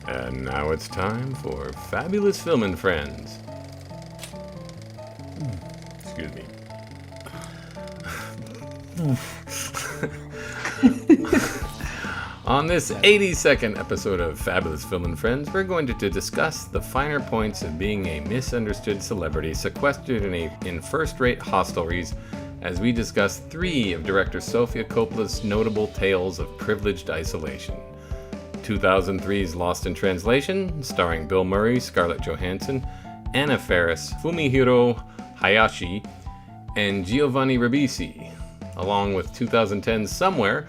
And now it's time for Fabulous Film and Friends. Excuse me. On this 82nd episode of Fabulous Film and Friends, we're going to discuss the finer points of being a misunderstood celebrity sequestered in first-rate hostelries as we discuss 3 of director Sofia Coppola's notable tales of privileged isolation. 2003's Lost in Translation, starring Bill Murray, Scarlett Johansson, Anna Faris, Fumihiro, Hayashi, and Giovanni Ribisi, along with 2010's Somewhere,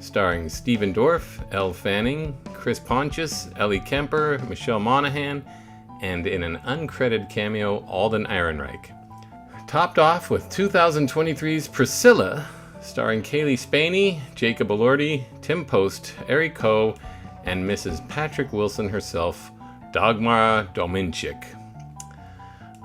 starring Stephen Dorff, Elle Fanning, Pontius, Ellie Kemper, Michelle Monaghan, and in an uncredited cameo, Alden Ehrenreich. Topped off with 2023's Priscilla, starring Callie Spaeny, Jacob Elordi, Tim Post, Ari Cohe and Mrs. Patrick Wilson herself, Dagmara Dominczyk.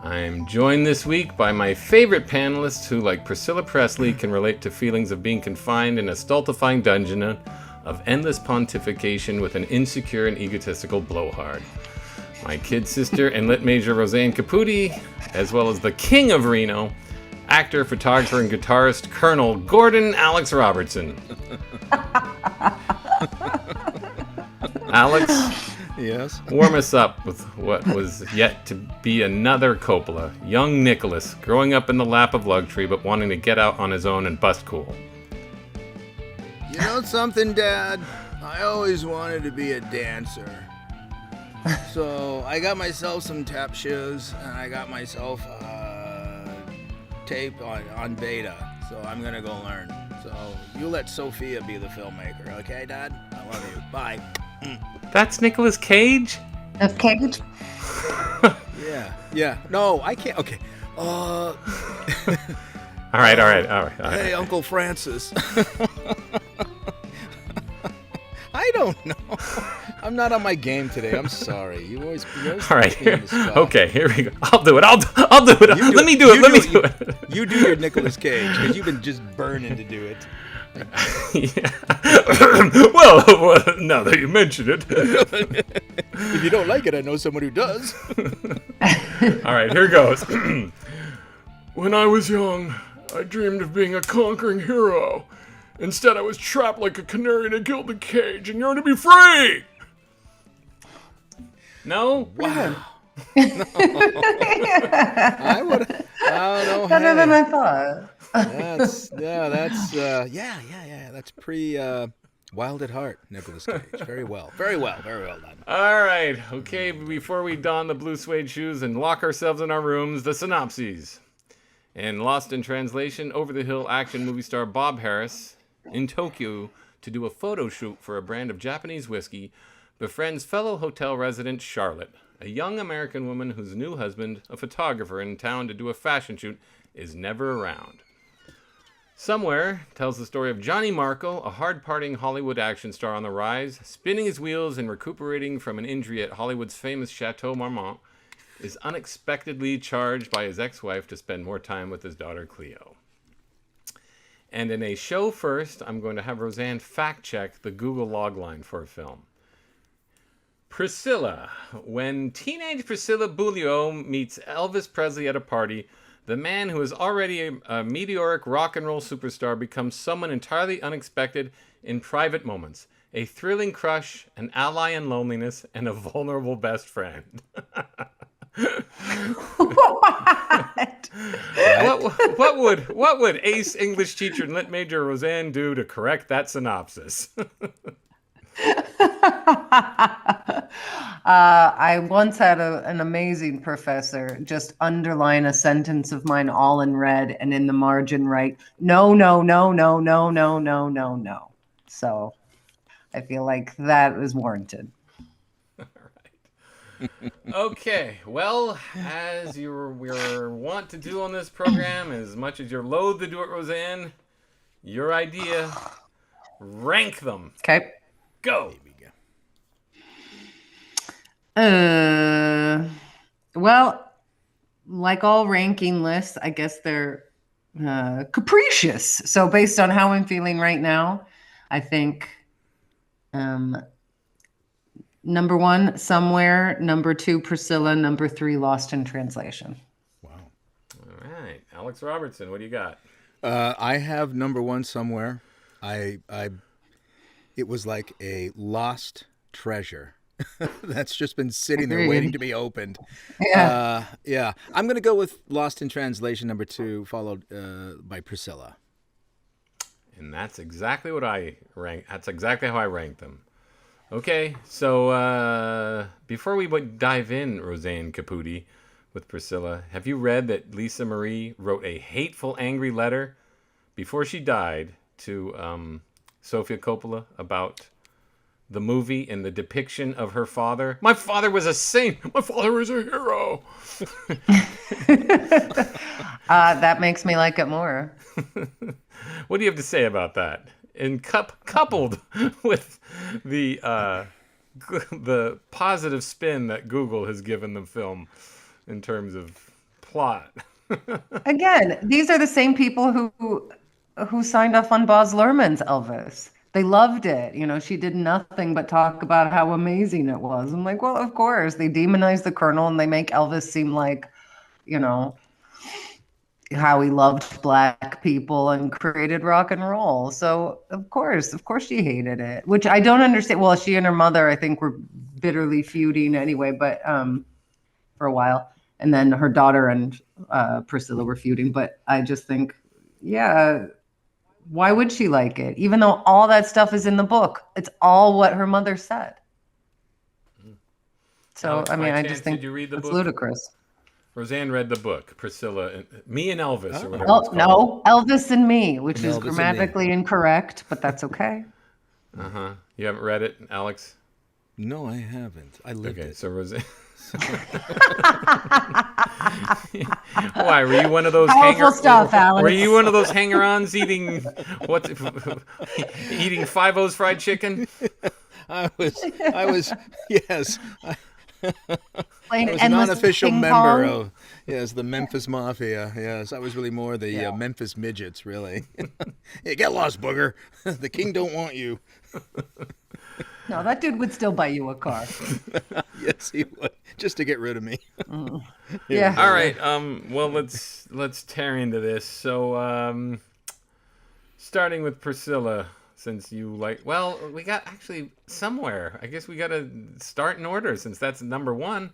I'm joined this week by my favorite panelists who, like Priscilla Presley, can relate to feelings of being confined in a stultifying dungeon of endless pontification with an insecure and egotistical blowhard. My kid sister and lit major Roseanne Caputi, as well as the King of Reno, actor, photographer, and guitarist Colonel Gordon Alex Robertson. Alex, yes. Warm us up with what was yet to be another Coppola, young Nicholas, growing up in the lap of luxury but wanting to get out on his own and bust cool. You know something, Dad? I always wanted to be a dancer. So I got myself some tap shoes and I got myself tape on beta. So I'm going to go learn. So you let Sofia be the filmmaker, okay, Dad? I love you. Bye. That's Nicolas Cage? Of Cage? Yeah. No, I can't. Okay. All right. Hey, Uncle Francis. I don't know. I'm not on my game today. I'm sorry. You always all right. Okay, here we go. I'll do it. I'll do it. Let me do it. You do your Nicolas Cage because you've been just burning to do it. Yeah. well, now that you mention it. If you don't like it, I know someone who does. All right, here goes. When I was young, I dreamed of being a conquering hero. Instead, I was trapped like a canary in a gilded cage and yearned to be free. No? Wow. No. I don't know. Better than I thought. That's pretty wild at heart, Nicolas Cage. Very well done. All right, okay, before we don the blue suede shoes and lock ourselves in our rooms, the synopses. In Lost in Translation, over-the-hill action movie star Bob Harris, in Tokyo to do a photo shoot for a brand of Japanese whiskey, befriends fellow hotel resident Charlotte, a young American woman whose new husband, a photographer in town to do a fashion shoot, is never around. Somewhere tells the story of Johnny Marco, a hard-partying Hollywood action star on the rise, spinning his wheels and recuperating from an injury at Hollywood's famous Chateau Marmont, is unexpectedly charged by his ex-wife to spend more time with his daughter Cleo. And in a show first, I'm going to have Roseanne fact-check the Google logline for a film. Priscilla. When teenage Priscilla Beaulieu meets Elvis Presley at a party, the man who is already a meteoric rock and roll superstar becomes someone entirely unexpected in private moments. A thrilling crush, an ally in loneliness, and a vulnerable best friend. What would ace English teacher and lit major Roseanne do to correct that synopsis? I once had an amazing professor just underline a sentence of mine all in red and in the margin write, no. So I feel like that is warranted. All right. Okay, well, as we're wont to do on this program, as much as you're loath to do it, Roseanne, your idea, rank them. Okay. Go. Well, like all ranking lists, I guess they're capricious. So based on how I'm feeling right now, I think Number 1, Somewhere. Number 2, Priscilla. Number 3, Lost in Translation. Wow. All right, Alex Robertson, what do you got? I have number 1, Somewhere. It was like a lost treasure that's just been sitting there waiting to be opened. Yeah. Yeah. I'm going to go with Lost in Translation, number 2, followed by Priscilla. And that's exactly what I rank. That's exactly how I rank them. Okay, so before we dive in, Roseanne Caputi, with Priscilla, have you read that Lisa Marie wrote a hateful, angry letter before she died to Sofia Coppola about the movie and the depiction of her father? My father was a saint. My father was a hero. That makes me like it more. What do you have to say about that? And coupled with the positive spin that Google has given the film in terms of plot. Again, these are the same people who signed off on Baz Luhrmann's Elvis. They loved it. You know, she did nothing but talk about how amazing it was. I'm like, well, of course. They demonize the Colonel and they make Elvis seem like, you know, how he loved black people and created rock and roll. So of course she hated it, which I don't understand. Well, she and her mother, I think, were bitterly feuding anyway, but for a while. And then her daughter and Priscilla were feuding. But I just think, yeah, why would she like it? Even though all that stuff is in the book, it's all what her mother said. So, Alex, I mean, I just think did you read the it's book? Ludicrous. Roseanne read the book, Priscilla, and Me and Elvis, or whatever Oh, it's called. no, Elvis and Me, which is Elvis and Me. grammatically incorrect, but that's okay. Uh-huh. You haven't read it, Alex? No, I haven't. I lived Okay, it. so Roseanne... Why, were you one of those Powerful stuff, Alex. Were you one of those hanger-ons eating 5-O's fried chicken? I was, yes. Playing I was an endless unofficial ping member pong. of, yes, the Memphis Mafia. Yes, I was really more the Memphis Midgets, really. Hey, get lost, booger. The king don't want you. No, that dude would still buy you a car. Yes, he would, just to get rid of me. Yeah. All right. Well, let's tear into this. So, starting with Priscilla, since you we got actually Somewhere. I guess we got to start in order since that's number 1.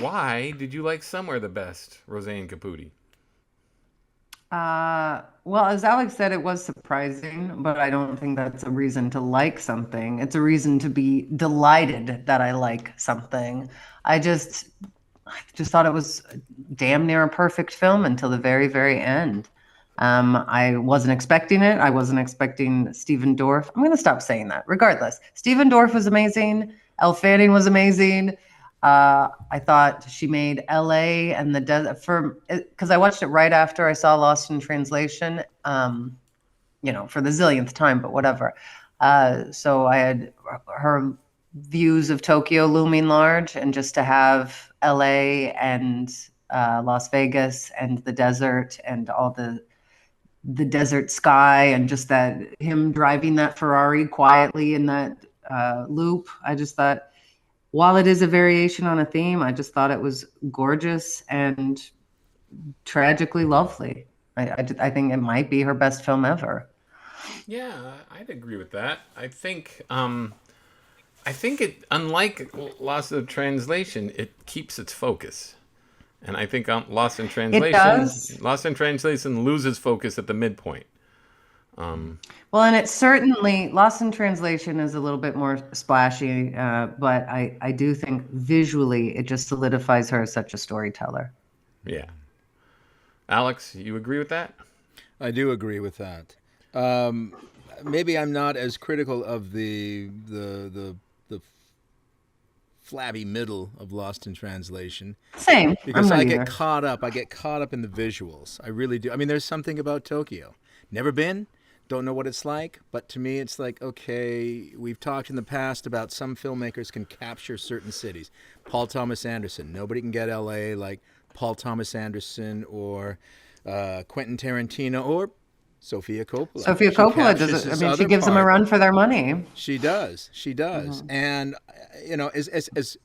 Why did you like Somewhere the best, Roseanne Caputi? Well, as Alex said, it was surprising, but I don't think that's a reason to like something. It's a reason to be delighted that I like something. I just thought it was damn near a perfect film until the very, very end. I wasn't expecting it. I wasn't expecting Stephen Dorff. I'm going to stop saying that. Regardless, Stephen Dorff was amazing. Elle Fanning was amazing. I thought she made LA and the desert because I watched it right after I saw Lost in Translation, you know, for the zillionth time, but whatever. So I had her views of Tokyo looming large, and just to have LA and Las Vegas and the desert and all the desert sky and just that him driving that Ferrari quietly in that loop. I just thought, while it is a variation on a theme, I just thought it was gorgeous and tragically lovely. I think it might be her best film ever. Yeah, I'd agree with that. I think it, unlike Lost in Translation, it keeps its focus. And I think Lost in Translation loses focus at the midpoint. Well, and it certainly, Lost in Translation is a little bit more splashy, but I do think visually it just solidifies her as such a storyteller. Yeah. Alex, you agree with that? I do agree with that. Maybe I'm not as critical of the flabby middle of Lost in Translation. Same. Because I'm not I either. get caught up in the visuals. I really do. I mean, there's something about Tokyo. Never been, don't know what it's like, but to me it's like, okay, we've talked in the past about some filmmakers can capture certain cities. Paul Thomas Anderson. Nobody can get LA like Paul Thomas Anderson or Quentin Tarantino or Sofia Coppola. Sofia Coppola does it. I mean, she gives them a run for their money. She does. And as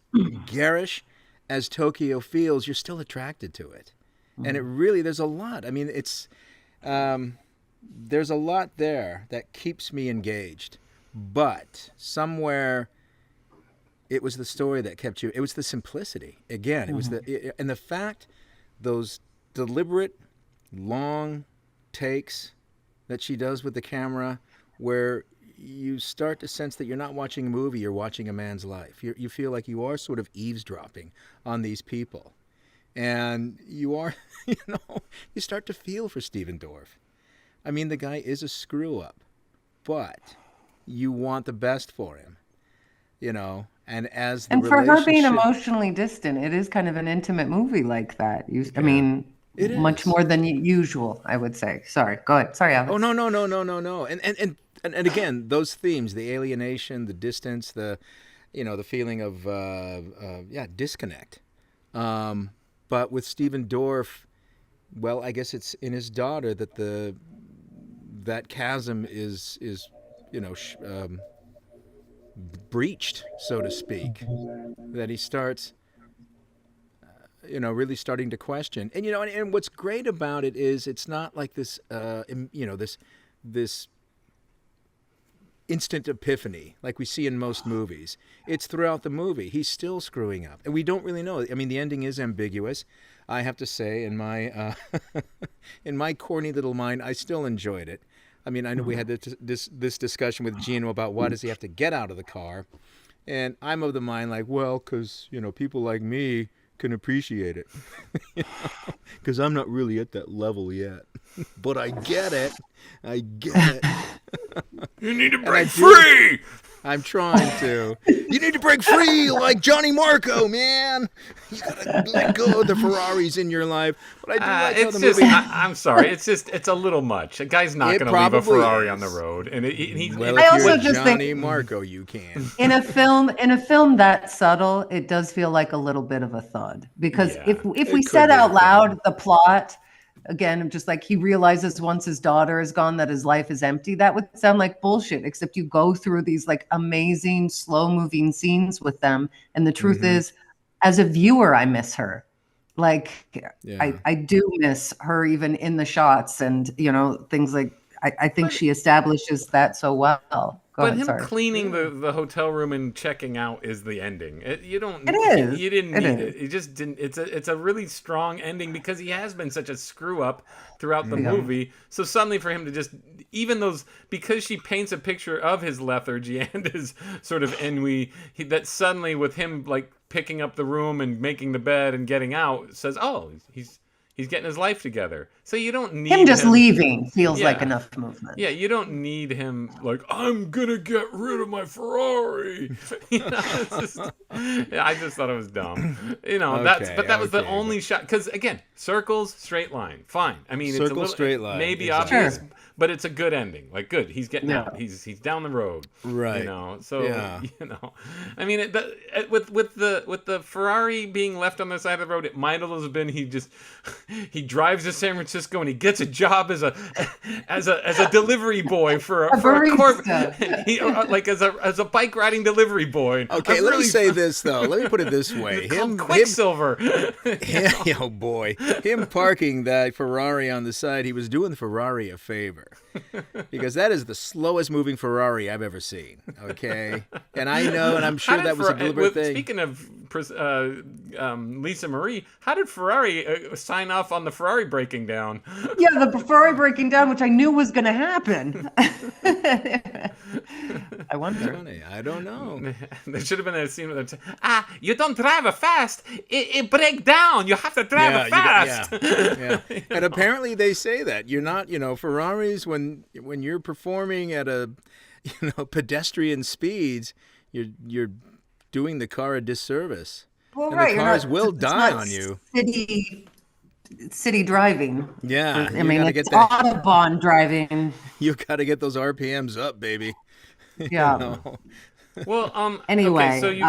garish as Tokyo feels, you're still attracted to it. And it really, there's a lot. I mean, it's there's a lot there that keeps me engaged. But somewhere, it was the story that kept you. It was the simplicity. Again, it was and the fact, those deliberate, long takes that she does with the camera, where you start to sense that you're not watching a movie, you're watching a man's life. You feel like you are sort of eavesdropping on these people. And you are, you start to feel for Stephen Dorff. I mean, the guy is a screw-up, but you want the best for him, and as the and for her being relationship- emotionally distant, it is kind of an intimate movie like that. I mean, it is. Much more than usual, I would say. Sorry, go ahead. Sorry, Alex. Oh, no. And again, those themes, the alienation, the distance, the feeling of, disconnect. But with Stephen Dorff, well, I guess it's in his daughter that that chasm is breached, so to speak, that he starts, really starting to question. And, and what's great about it is it's not like this, this instant epiphany like we see in most movies. It's throughout the movie. He's still screwing up. And we don't really know. I mean, the ending is ambiguous. I have to say, in my in my corny little mind, I still enjoyed it. I mean, I know we had this discussion with Gino about why does he have to get out of the car. And I'm of the mind like, well, because, people like me can appreciate it. Because I'm not really at that level yet. But I get it. You need to break free! I'm trying to. You need to break free like Johnny Marco, man. You gotta let go of the Ferraris in your life. But I do like how the movie. I'm sorry. It's a little much. A guy's not going to leave a Ferrari on the road, and well, I if also you're just Johnny think Marco, you can. in a film that subtle, it does feel like a little bit of a thud, because if we said out loud the plot. Again, just like he realizes once his daughter is gone that his life is empty, that would sound like bullshit, except you go through these like amazing slow moving scenes with them. And the truth is, as a viewer, I miss her. Like I do miss her even in the shots and, things like, I think she establishes that so well. But him cleaning the hotel room and checking out is the ending. You didn't need it. You just didn't. It's a really strong ending because he has been such a screw up throughout the movie. So suddenly for him to just, even those, because she paints a picture of his lethargy and his sort of ennui, that suddenly with him like picking up the room and making the bed and getting out says, oh, he's getting his life together. So you don't need him just leaving feels like enough movement. Yeah, you don't need him like, I'm gonna get rid of my Ferrari. I just thought it was dumb. That was the only shot. Because again, circles, straight line, fine. I mean, it's a little straight line, maybe obvious, but it's a good ending. Like, good, he's getting out. He's down the road. Right. I mean, with the Ferrari being left on the side of the road, it might have been he drives to San Francisco and he gets a job as a delivery boy for a corporate, like as a bike riding delivery boy. Okay, let me say this though. Let me put it this way: Quicksilver. Oh boy, him parking that Ferrari on the side, he was doing the Ferrari a favor, because that is the slowest moving Ferrari I've ever seen. Okay, and I know, and I'm sure that was a deliberate thing. Speaking of Lisa Marie, how did Ferrari sign off on the Ferrari breaking down? Yeah, the Ferrari breaking down, which I knew was going to happen. I wonder. I don't know. There should have been a scene where you don't drive it fast. It break down. You have to drive it fast. And apparently they say that you're not, Ferraris when you're performing at a, pedestrian speeds, you're doing the car a disservice. Well, and right. The cars will die on you. City driving. Yeah. I mean, it's Autobahn driving. You got to get those RPMs up, baby. Yeah. Well, Anyway, okay, so you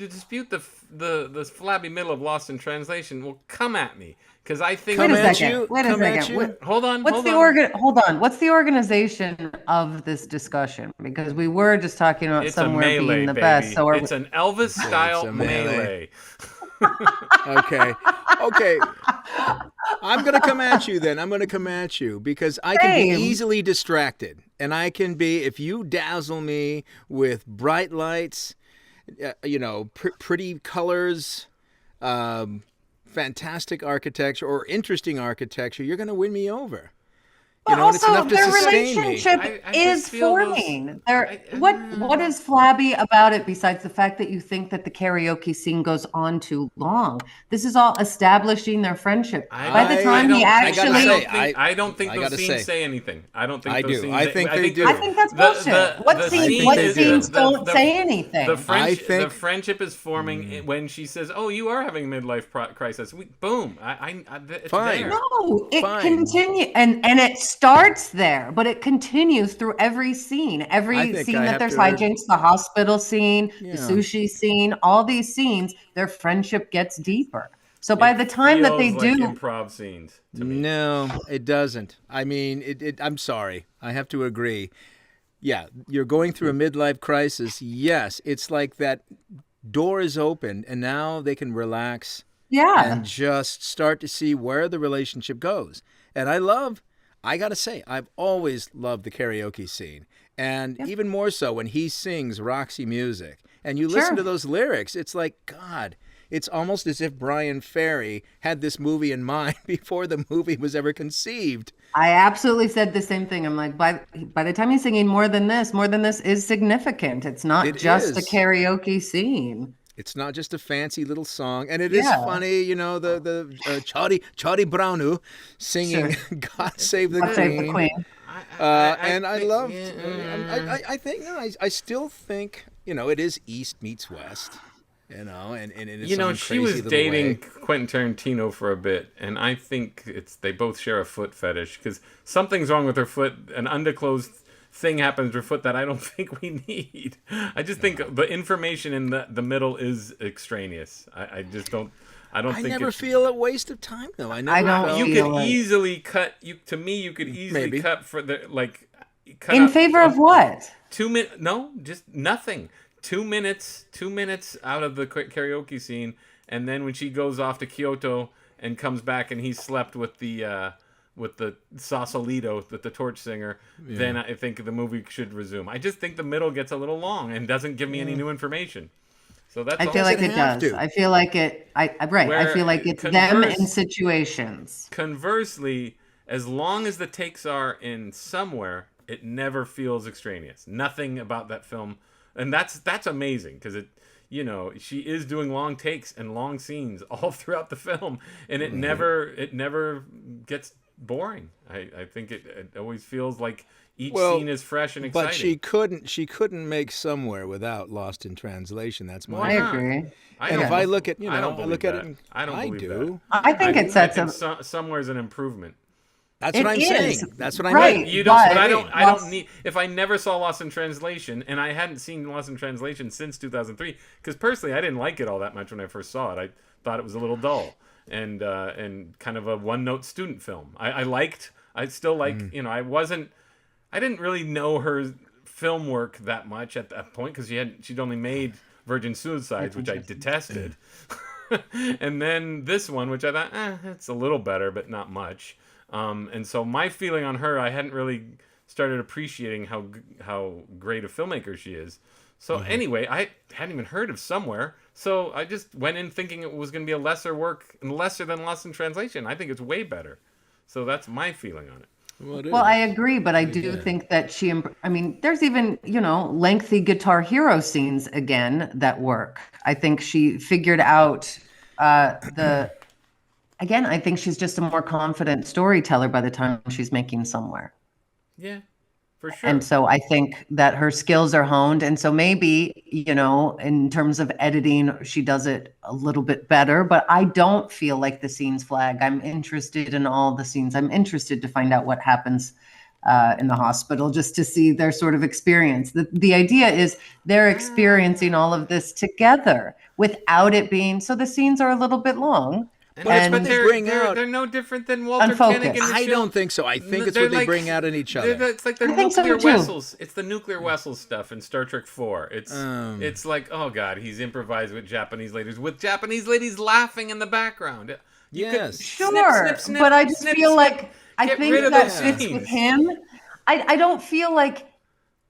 dispute the flabby middle of Lost in Translation. Well, come at me, because I think wait a Come at second. you, Wait a come at second. you. hold on, What's hold the on. Hold on. What's the organization of this discussion? Because we were just talking about It's a somewhere melee, being the baby. best. So It's an Elvis style a melee. melee. Okay. I'm going to come at you then. I'm going to come at you because I can be Same. easily distracted. And I can be, if you dazzle me with bright lights, pretty colors, fantastic architecture or interesting architecture, you're going to win me over. But And it's also, enough to their sustain me. relationship I is just feel those- forming. What is flabby about it besides the fact that you think that the karaoke scene goes on too long? This is all establishing their friendship. By the time he actually, I don't think I those gotta scenes say, say anything. I don't think I those do. scenes. I think they do. I think that's bullshit. What scenes don't say anything? The friendship is forming when she says, "Oh, you are having a midlife crisis." Boom. It's Fine. there. No, it Fine. continues, and it starts there, but it continues through every scene. I Every think scene I that have there's to- hijinks, the hospital scene, Yeah. the sushi scene, all these scenes, their friendship gets deeper. So by the time that they Feels like do, improv scenes to me. No, it doesn't. I mean, I'm sorry. I have to agree. Yeah, you're going through a midlife crisis. Yes, it's like that door is open and now they can relax yeah, and just start to see where the relationship goes. And I got to say, I've always loved the karaoke scene. And even more so when he sings Roxy music and you listen to those lyrics, it's like, God, it's almost as if Brian Ferry had this movie in mind before the movie was ever conceived. I absolutely said the same thing. I'm like, by the time he's singing more than this is significant. It's not It just a is. karaoke scene. It's not just a fancy little song, and it is funny, the Chari Brownu singing "God Save the God Queen,", save the Queen. and I love. I think I still think it is East meets West, and in its She own was crazy little dating way. Quentin Tarantino for a bit, and I think they both share a foot fetish because something's wrong with her foot. An undisclosed thing happens to her foot that I don't think we need. I just think the information in the middle is extraneous. I just don't. I don't I think never feel a waste of time though. I never don't felt- you feel could like- easily cut. To me, you could easily Maybe. cut for the cut In out favor of what? 2 minutes. No, just nothing. 2 minutes. 2 minutes out of the karaoke scene, and then when she goes off to Kyoto and comes back, and he slept with the Sausalito, with the torch singer, then I think the movie should resume. I just think the middle gets a little long and doesn't give me any new information. So that's I all. feel like doesn't it have does. to. I feel like it. I feel like it's them in situations. Conversely, as long as the takes are in somewhere, it never feels extraneous. Nothing about that film, and that's amazing because she is doing long takes and long scenes all throughout the film, and it never gets boring. I think it always feels like each scene is fresh and exciting. But she couldn't make Somewhere without Lost in Translation. That's my. I agree. And if I look at I don't I believe look at that. it, I don't believe do. that. I think it sets up. Somewhere's an improvement. That's It what I'm is. saying. That's what I Right. mean. You don't. But- But I don't Lost- need. If I never saw Lost in Translation, and I hadn't seen Lost in Translation since 2003, because personally I didn't like it all that much when I first saw it. I thought it was a little dull and kind of a one-note student film. I still like. I didn't really know her film work that much at that point because she'd only made Virgin Suicides, which I detested, and then this one, which I thought, it's a little better, but not much. And so my feeling on her, I hadn't really started appreciating how great a filmmaker she is. So anyway, I hadn't even heard of Somewhere, so I just went in thinking it was going to be a lesser work and lesser than Lost in Translation. I think it's way better. So that's my feeling on it. Well, I agree, but I do think that there's even, lengthy Guitar Hero scenes again that work. I think she figured out I think she's just a more confident storyteller by the time she's making Somewhere. Yeah, for sure. And so I think that her skills are honed. And so maybe, in terms of editing, she does it a little bit better. But I don't feel like the scenes flag. I'm interested in all the scenes. I'm interested to find out what happens in the hospital just to see their sort of experience. The idea is they're experiencing all of this together without it being, so the scenes are a little bit long. But they're no different than Walter Koenig in the I don't think so. I think it's what they bring out in each other. It's like their nuclear vessels. It's the nuclear vessels stuff in Star Trek 4. It's like, oh God, he's improvised with Japanese ladies laughing in the background. Sure, but I just feel like I think that fits with him. I don't feel like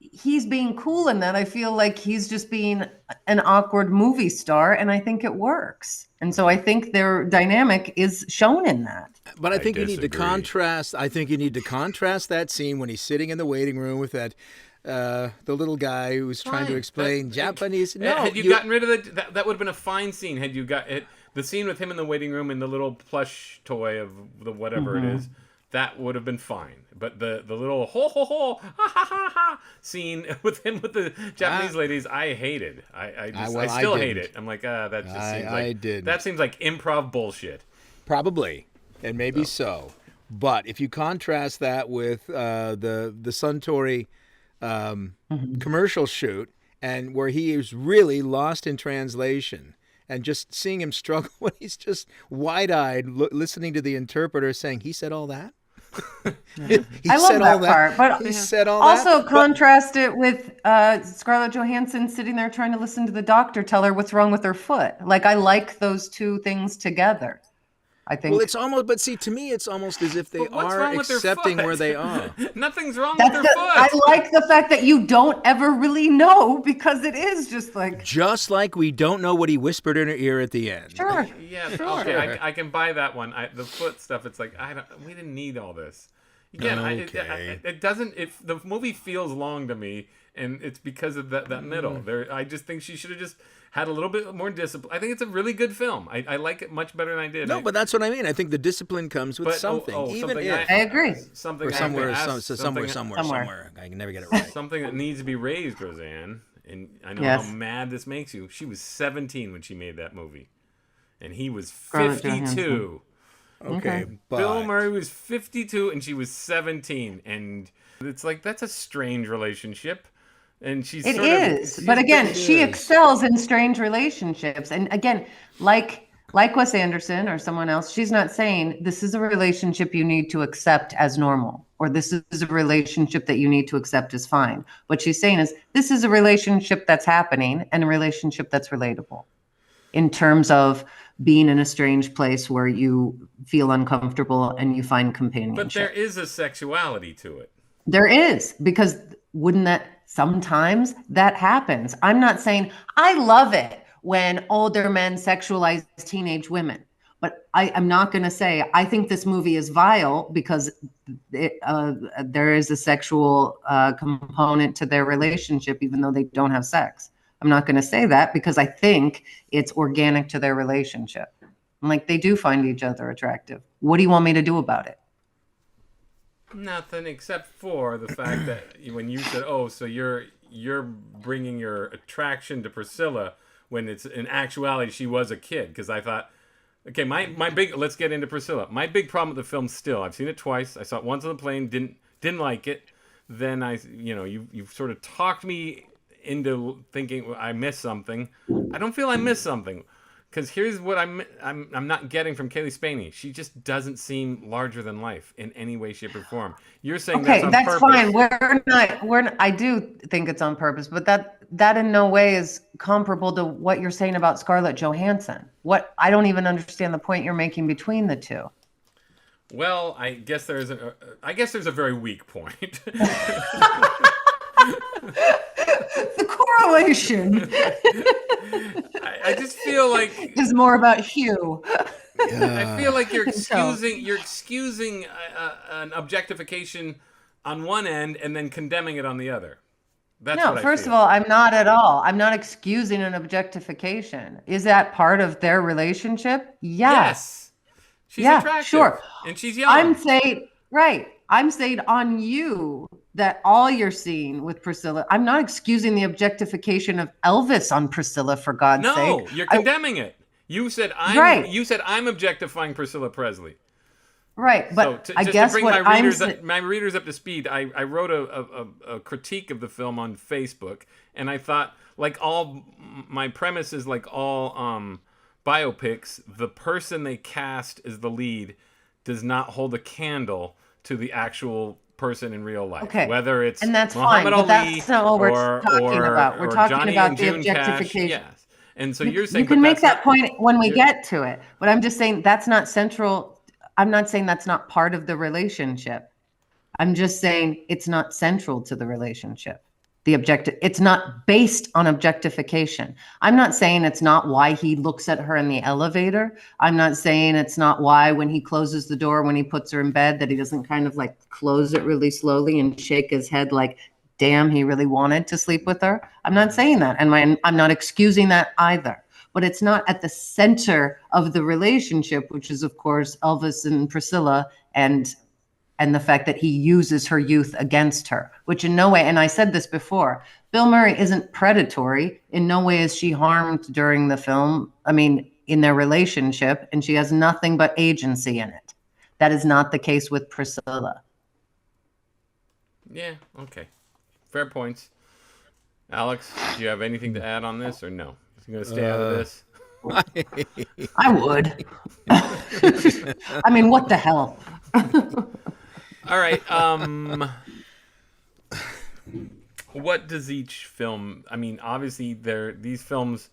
he's being cool in that. I feel like he's just being an awkward movie star, and I think it works. And so I think their dynamic is shown in that. But I think you need to contrast. I think you need to contrast that scene when he's sitting in the waiting room with that the little guy who's trying to explain Japanese. No, had you gotten rid of that would have been a fine scene. Had you got it, the scene with him in the waiting room and the little plush toy of the whatever it is. That would have been fine, but the little ho ha ha scene with him with the Japanese ladies, I hated. I still hate it. I'm like, that just seems like that seems like improv bullshit. Probably, and maybe so. But if you contrast that with the Suntory commercial shoot, and where he is really lost in translation. And just seeing him struggle when he's just wide-eyed listening to the interpreter saying, he said all that? I love that part, but he said all also contrast it with Scarlett Johansson sitting there trying to listen to the doctor tell her what's wrong with her foot. Like, I like those two things together. I think. Well, it's almost, but see, to me, it's almost as if they are accepting where they are. Nothing's wrong with their foot. I like the fact that you don't ever really know, because it is just like we don't know what he whispered in her ear at the end. Sure. Yeah. Sure. Okay. I can buy that one. The foot stuff. It's like we didn't need all this. Again, it doesn't. If the movie feels long to me, and it's because of that middle. I just think she should have just had a little bit more discipline. I think it's a really good film. I like it much better than I did. No, but that's what I mean. I think the discipline comes with something. Even if I agree. Something somewhere. I can never get it right. Something that needs to be raised, Roseanne. And I know how mad this makes you. She was 17 when she made that movie, and he was 52. Okay, but Bill Murray was 52 and she was 17, and it's like that's a strange relationship. And she excels in strange relationships. And again, like Wes Anderson or someone else, she's not saying this is a relationship you need to accept as normal, or this is a relationship that you need to accept as fine. What she's saying is this is a relationship that's happening and a relationship that's relatable in terms of being in a strange place where you feel uncomfortable and you find companionship. But there is a sexuality to it. There is, because wouldn't that sometimes that happens? I'm not saying I love it when older men sexualize teenage women, but I'm not going to say I think this movie is vile because there is a sexual component to their relationship, even though they don't have sex. I'm not going to say that because I think it's organic to their relationship. I'm like, they do find each other attractive. What do you want me to do about it? Nothing, except for the fact that when you said, "Oh, so you're bringing your attraction to Priscilla," when it's in actuality she was a kid. Because I thought, okay, let's get into Priscilla. My big problem with the film still, I've seen it twice. I saw it once on the plane, didn't like it. Then you've sort of talked me into thinking I missed something. I don't feel I missed something. Because here's what I'm not getting from Callie Spaeny. She just doesn't seem larger than life in any way, shape, or form. You're saying that's on purpose. Fine. I do think it's on purpose, but that in no way is comparable to what you're saying about Scarlett Johansson. I don't even understand the point you're making between the two. Well, I guess there's a very weak point. The correlation. I just feel like it's more about Hugh. I feel like you're excusing an objectification on one end and then condemning it on the other. First of all, I'm not at all. I'm not excusing an objectification. Is that part of their relationship? Yes. She's attractive. Sure. And she's young. I'm saying on you that all you're seeing with Priscilla. I'm not excusing the objectification of Elvis on Priscilla, for God's sake. No, you're condemning it. You said I'm objectifying Priscilla Presley. Right, but So I just guess to bring what my readers up to speed, I wrote a critique of the film on Facebook, and I thought, like all my premise is like all biopics, the person they cast as the lead does not hold a candle to the actual person in real life. Okay, Whether it's and that's Muhammad fine, but Ali that's not what we're or talking about. We're talking Johnny about and the June Cash, objectification. yes. And so you're saying, You can but make that's that not, point when we you're- get to it, but I'm just saying that's not central. I'm not saying that's not part of the relationship. I'm just saying it's not central to the relationship. It's not based on objectification. I'm not saying it's not why he looks at her in the elevator. I'm not saying it's not why when he closes the door, when he puts her in bed, that he doesn't kind of like close it really slowly and shake his head like, damn, he really wanted to sleep with her. I'm not saying that. And I'm not excusing that either. But it's not at the center of the relationship, which is, of course, Elvis and Priscilla and the fact that he uses her youth against her, which in no way, and I said this before, Bill Murray isn't predatory. In no way is she harmed during the film. I mean, in their relationship, and she has nothing but agency in it. That is not the case with Priscilla. Yeah, okay. Fair points. Alex, do you have anything to add on this or no? You going to stay out of this? I would. I mean, what the hell? All right. What does each film? I mean, obviously, these films.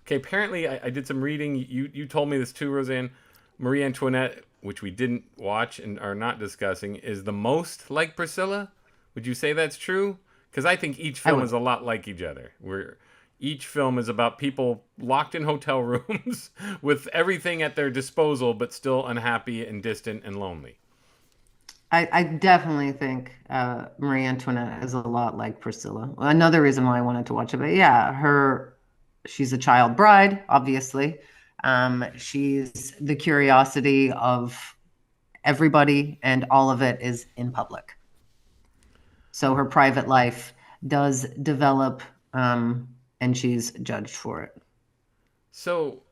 Okay, apparently, I did some reading. You told me this too, Roseanne. Marie Antoinette, which we didn't watch and are not discussing, is the most like Priscilla. Would you say that's true? Because I think each film is a lot like each other. Each film is about people locked in hotel rooms with everything at their disposal, but still unhappy and distant and lonely. I definitely think Marie Antoinette is a lot like Priscilla. Another reason why I wanted to watch it, but yeah, she's a child bride, obviously. She's the curiosity of everybody, and all of it is in public. So her private life does develop, and she's judged for it. So,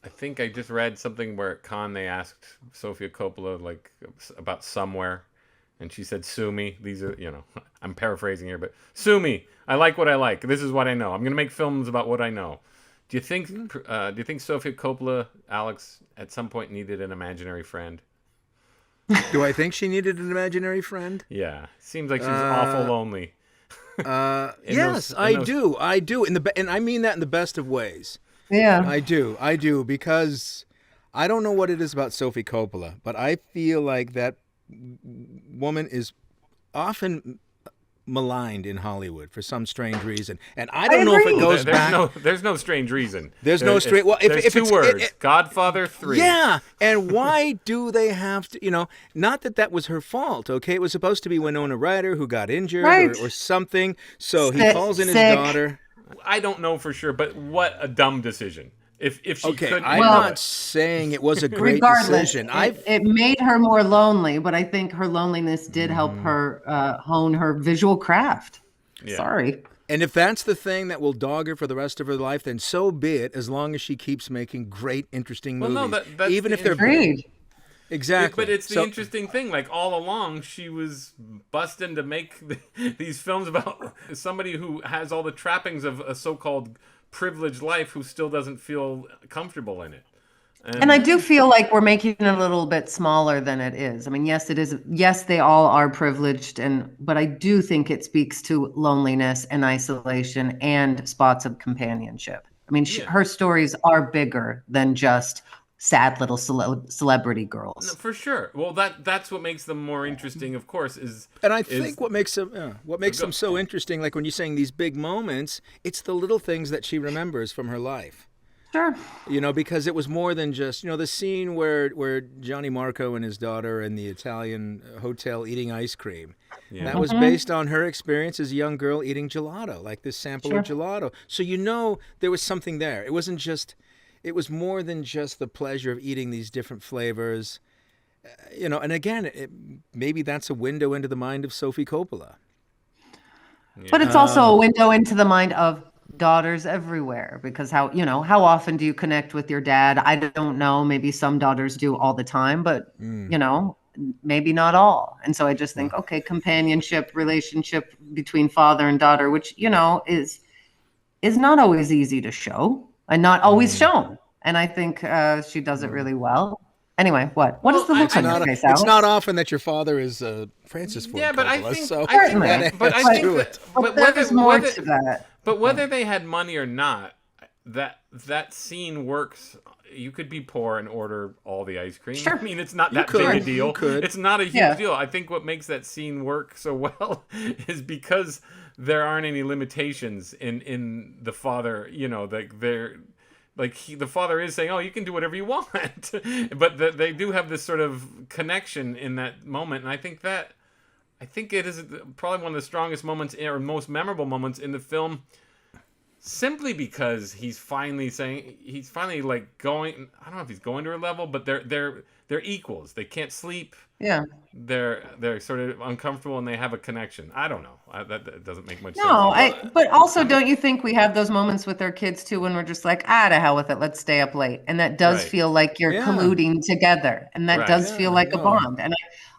I think I just read something where at Cannes they asked Sofia Coppola like about Somewhere, and she said, "Sue me." These are, I'm paraphrasing here, but sue me. I like what I like. This is what I know. I'm gonna make films about what I know. Do you think Sofia Coppola, Alex, at some point needed an imaginary friend? Do I think she needed an imaginary friend? Yeah, seems like she's awful lonely. Yes, I do. I do. And I mean that in the best of ways. Yeah. I do, because I don't know what it is about Sofia Coppola, but I feel like that woman is often maligned in Hollywood for some strange reason, and I don't know if it goes back. There's no strange reason. There's no strange. Well, if two words, Godfather 3. Yeah, and why do they have to? Not that was her fault. Okay, it was supposed to be Winona Ryder who got injured or something. So he calls in his daughter. I don't know for sure, but what a dumb decision. If she couldn't. I'm not saying it was a great decision. It made her more lonely, but I think her loneliness did help her hone her visual craft. Yeah. Sorry. And if that's the thing that will dog her for the rest of her life, then so be it, as long as she keeps making great, interesting movies. Well, no, that's even if they're agreed. Exactly. But it's the interesting thing. Like all along, she was busting to make these films about somebody who has all the trappings of a so-called privileged life who still doesn't feel comfortable in it. And I do feel like we're making it a little bit smaller than it is. I mean, yes, it is. Yes, they all are privileged, but I do think it speaks to loneliness and isolation and spots of companionship. I mean, her stories are bigger than just sad little celebrity girls. No, for sure. Well, that's what makes them more interesting, of course. I think what makes them so interesting, like when you're saying these big moments, it's the little things that she remembers from her life. Sure. Because it was more than just, the scene where Johnny Marco and his daughter in the Italian hotel eating ice cream. Yeah. That was based on her experience as a young girl eating gelato, like this sample of gelato. So there was something there. It was more than just the pleasure of eating these different flavors. And again, maybe that's a window into the mind of Sofia Coppola. But it's also a window into the mind of daughters everywhere, because how often do you connect with your dad? I don't know. Maybe some daughters do all the time, but maybe not all. And so I just think, okay, companionship, relationship between father and daughter, which, is not always easy to show and not always shown. And I think she does it really well. Anyway, what is the look on your face, It's Al? not often that your father is Francis Ford Coppola. But I think, so Certainly. There's more to that. But whether they had money or not, that scene works. You could be poor and order all the ice cream. Sure. I mean, it's not that big a deal. You could. It's not a huge deal. I think what makes that scene work so well is because there aren't any limitations in the father. The father is saying, "Oh, you can do whatever you want," but they do have this sort of connection in that moment, and I think it is probably one of the strongest moments or most memorable moments in the film. Simply because he's finally like going. I don't know if he's going to her level, but they're equals. They can't sleep. Yeah. They're sort of uncomfortable and they have a connection. I don't know. That doesn't make much sense. No, but also, don't you think we have those moments with our kids too when we're just like, to hell with it, let's stay up late, and that does feel like you're colluding together, and that does feel like a bond, and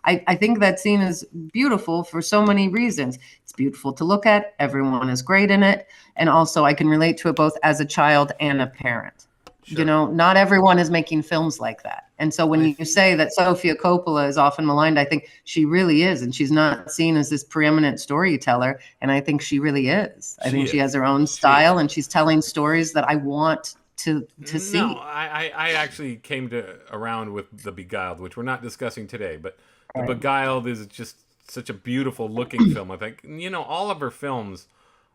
I think that scene is beautiful for so many reasons. It's beautiful to look at. Everyone is great in it. And also I can relate to it both as a child and a parent. Sure. Not everyone is making films like that. And so when you say that Sofia Coppola is often maligned, I think she really is. And she's not seen as this preeminent storyteller. And I think she really is. I think she has her own style and she's telling stories that I want to see. No, I actually came around with The Beguiled, which we're not discussing today, but The Beguiled is just such a beautiful looking film. I think, all of her films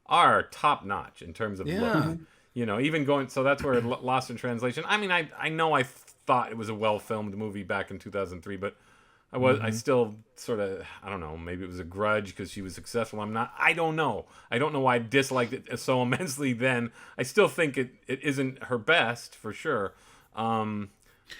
are top notch in terms of look. Even going, so that's where Lost in Translation. I mean, I know I thought it was a well-filmed movie back in 2003, but I still sort of, I don't know, maybe it was a grudge because she was successful. I don't know why I disliked it so immensely then. I still think it isn't her best, for sure.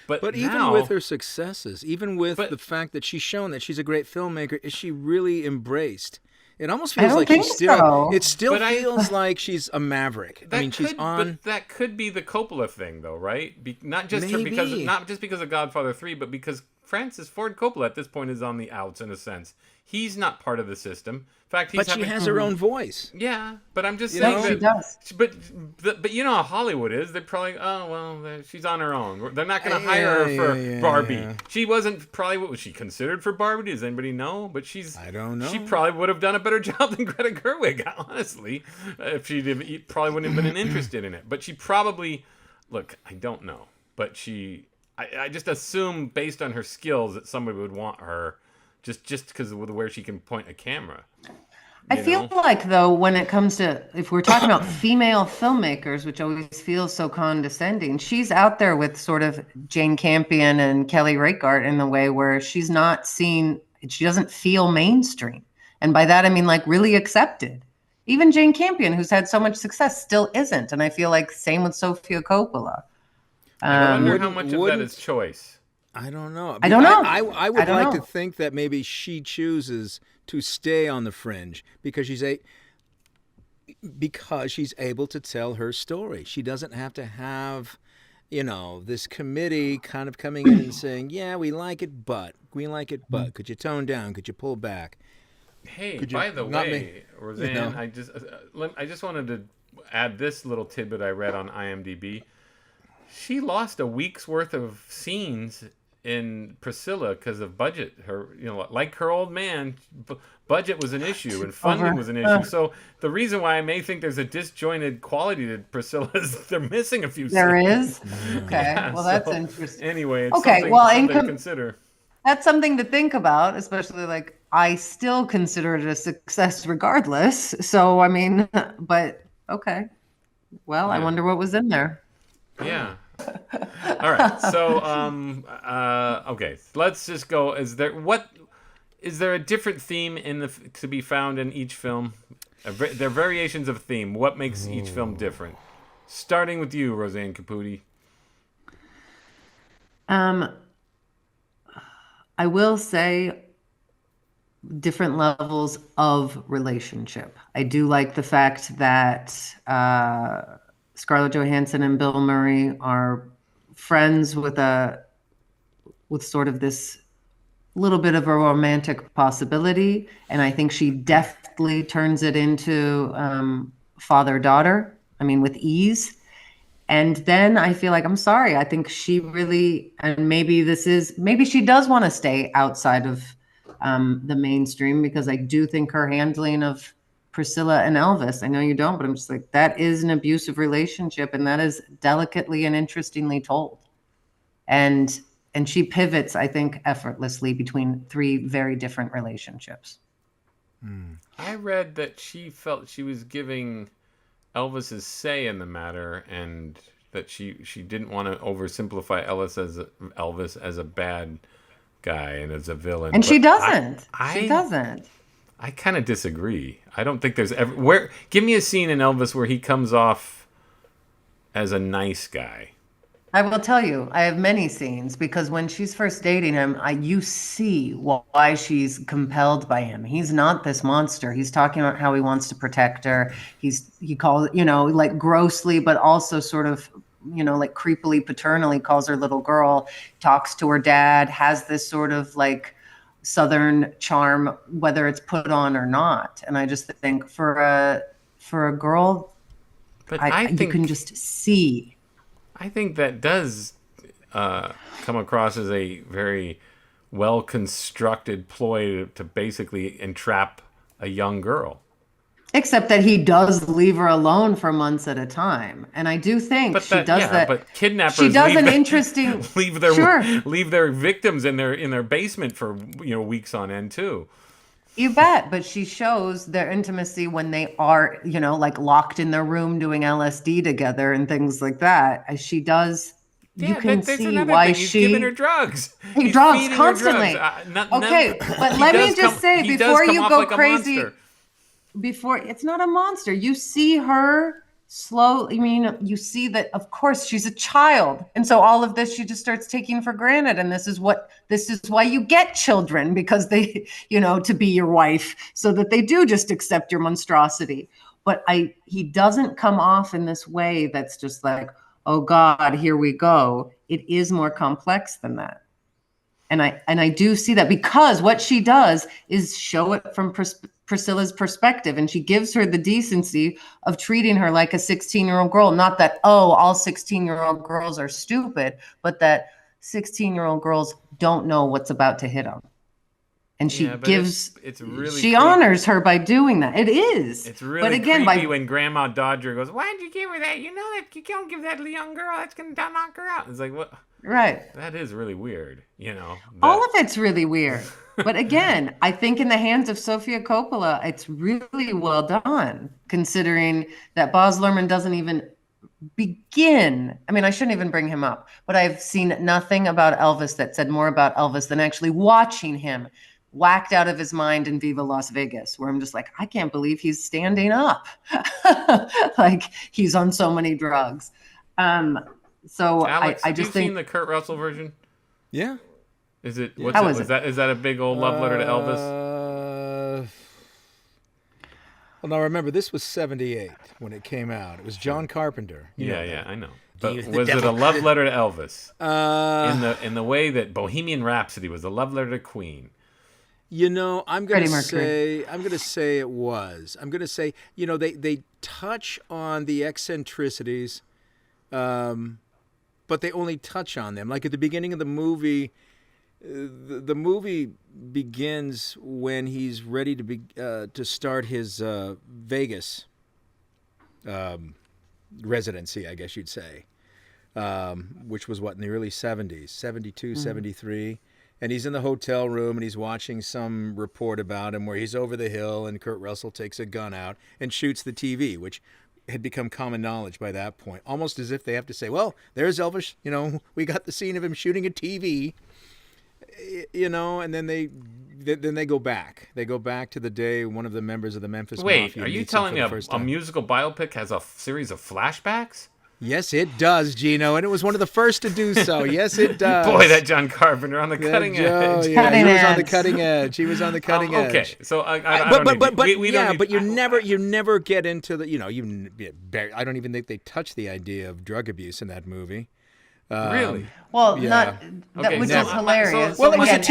But now, even with her successes, even with the fact that she's shown that she's a great filmmaker, is she really embraced? It almost feels like she's still. So. It still feels like she's a maverick. She's on. But that could be the Coppola thing, though, right? Not just because of Godfather 3, but because Francis Ford Coppola at this point is on the outs in a sense. He's not part of the system. In fact, she has her own voice. Yeah, but I'm just saying she does. But how Hollywood is. They're probably, she's on her own. They're not going to hire her for Barbie. Yeah. She wasn't probably, what was she considered for Barbie? Does anybody know? But I don't know. She probably would have done a better job than Greta Gerwig, honestly, if she probably wouldn't have been interested in it. But she probably, I don't know, but I just assume based on her skills that somebody would want her. Just because of where she can point a camera. I feel like, though, when it comes to, if we're talking about female filmmakers, which always feels so condescending, she's out there with sort of Jane Campion and Kelly Reichardt in the way where she's not seen, she doesn't feel mainstream. And by that, I mean, really accepted. Even Jane Campion, who's had so much success, still isn't. And I feel like same with Sofia Coppola. I wonder how much of that is choice. I don't know. I don't know. I would like to think that maybe she chooses to stay on the fringe because she's able to tell her story. She doesn't have to have, this committee kind of coming in and saying, "Yeah, we like it, but could you tone down? Could you pull back?" Hey, by the way, Roseanne, I just wanted to add this little tidbit I read on IMDb. She lost a week's worth of scenes in Priscilla because of budget. Her, like her old man, budget was an issue and funding was an issue. So the reason why I may think there's a disjointed quality to Priscilla is they're missing a few scenes. There is? Okay. Yeah, that's interesting. Anyway, it's something to consider. That's something to think about, especially I still consider it a success regardless. So, I mean, but okay. Well, I wonder what was in there. Yeah. All right. So, okay. Let's just go. Is there a different theme to be found in each film? There are variations of theme. What makes each film different? Starting with you, Roseanne Caputi. I will say different levels of relationship. I do like the fact that Scarlett Johansson and Bill Murray are friends with sort of this little bit of a romantic possibility, and I think she deftly turns it into father-daughter. I mean, with ease. And then I feel like, I'm sorry, I think she really, and maybe she does want to stay outside of the mainstream, because I do think her handling of Priscilla and Elvis, I know you don't, but I'm just like, that is an abusive relationship, and that is delicately and interestingly told. And she pivots, I think, effortlessly between three very different relationships. I read that she felt she was giving Elvis's say in the matter, and that she didn't want to oversimplify Elvis as a bad guy and as a villain. And But she doesn't. She I doesn't. I kind of disagree. I don't think there's ever where. Give me a scene in Elvis where he comes off as a nice guy. I will tell you, I have many scenes, because when she's first dating him, you see why she's compelled by him. He's not this monster. He's talking about how he wants to protect her. He calls, like grossly, but also sort of, like creepily paternally calls her little girl, talks to her dad, has this sort of like Southern charm, whether it's put on or not. And I just think for a girl, But you can just see. I think that does come across as a very well constructed ploy to basically entrap a young girl. Except that he does leave her alone for months at a time, and I do think But kidnappers She does leave an the- interesting leave their Sure. leave their victims in their basement for weeks on end too. You bet, but she shows their intimacy when they are, like locked in their room doing LSD together and things like that. As she does, you can there's see another why thing. He's giving her drugs. He's drugs feeding her constantly. drugs. Okay, but he let me does just say, he does before come you off go like a crazy, monster. before it's not a monster, you see her slowly. I mean, you see that, of course, she's a child, and so all of this she just starts taking for granted. And this is why you get children, because they, to be your wife, so that they do just accept your monstrosity. But he doesn't come off in this way that's just like, oh God, here we go. It is more complex than that. And I do see that, because what she does is show it from Priscilla's perspective, and she gives her the decency of treating her like a 16-year-old girl. Not that, all 16-year-old girls are stupid, but that 16-year-old girls don't know what's about to hit them. And she it's really she creepy. honors her by doing that. It is. It's really but again, creepy when Grandma Dodger goes, "Why did you give her that? You know that you can't give that to a young girl. That's gonna knock her out." It's like, what? Right. That is really weird. All of it's really weird. But again, I think in the hands of Sofia Coppola, it's really well done, considering that Baz Luhrmann doesn't even begin. I mean, I shouldn't even bring him up, but I've seen nothing about Elvis that said more about Elvis than actually watching him whacked out of his mind in Viva Las Vegas, where I'm just like, I can't believe he's standing up. Like he's on so many drugs. So Alex, I have just you think seen the Kurt Russell version? Yeah. Is it? How What's was it? Is that a big old love letter to Elvis? Well, now remember, this was '78 when it came out. It was John Carpenter. Yeah, I know. But was was the it a devil. love letter to Elvis? Uh, In the way that Bohemian Rhapsody was a love letter to Queen. I'm going Freddie to Mercury. say it was. I'm going to say, they touch on the eccentricities, but they only touch on them. Like at the beginning of the movie, the movie begins when he's ready to start his Vegas residency, I guess you'd say, which was in the early 70s, 72, 73. And he's in the hotel room and he's watching some report about him where he's over the hill and Kurt Russell takes a gun out and shoots the TV, which had become common knowledge by that point. Almost as if they have to say, well, there's Elvis, we got the scene of him shooting a TV, and then they go back. They go back to the day one of the members of the Memphis Wait, Mafia are you meets him telling for me the a first time. musical biopic has a series of flashbacks? Yes, it does, Gino, and it was one of the first to do so. Yes, it does. Boy, that John Carpenter on the cutting edge. Yeah, Cutting he was on the edge. cutting edge. He was on the cutting edge. Okay, so I But you never get into the, I don't even think they touch the idea of drug abuse in that movie. Really? Well, Yeah. which is hilarious. Well, it was Again,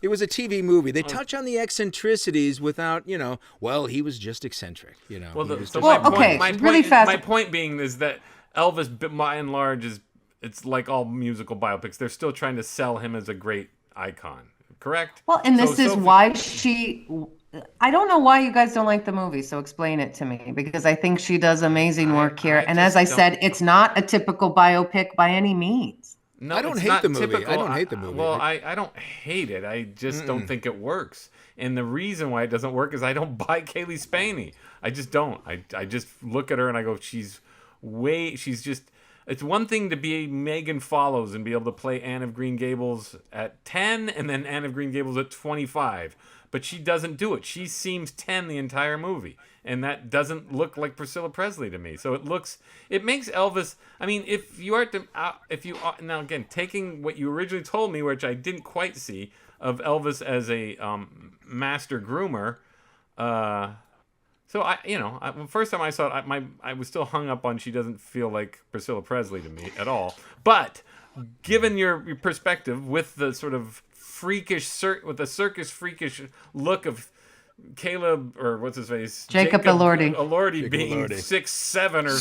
it was a TV movie. They touch on the eccentricities without, well, he was just eccentric, Well, he was really fast. My point being is that Elvis, by and large, it's like all musical biopics. They're still trying to sell him as a great icon, correct? Well, and this is why I don't know why you guys don't like the movie, so explain it to me, because I think she does amazing work here. And as I said, it's not a typical biopic by any means. No, I don't hate the movie. Typical. I don't hate the movie. Well, I don't hate it. I just don't think it works. And the reason why it doesn't work is I don't buy Callie Spaeny. I just don't. I just look at her and I go, she's just. It's one thing to be Megan Follows and be able to play Anne of Green Gables at 10 and then Anne of Green Gables at 25. But she doesn't do it. She seems 10 the entire movie. And that doesn't look like Priscilla Presley to me. So it makes Elvis, I mean, now again, taking what you originally told me, which I didn't quite see, of Elvis as a master groomer, so first time I saw it, I was still hung up on she doesn't feel like Priscilla Presley to me at all. But given your perspective with the sort of with the circus freakish look of Caleb, or what's his face, Jacob Elordi being Elordi. 6'7" or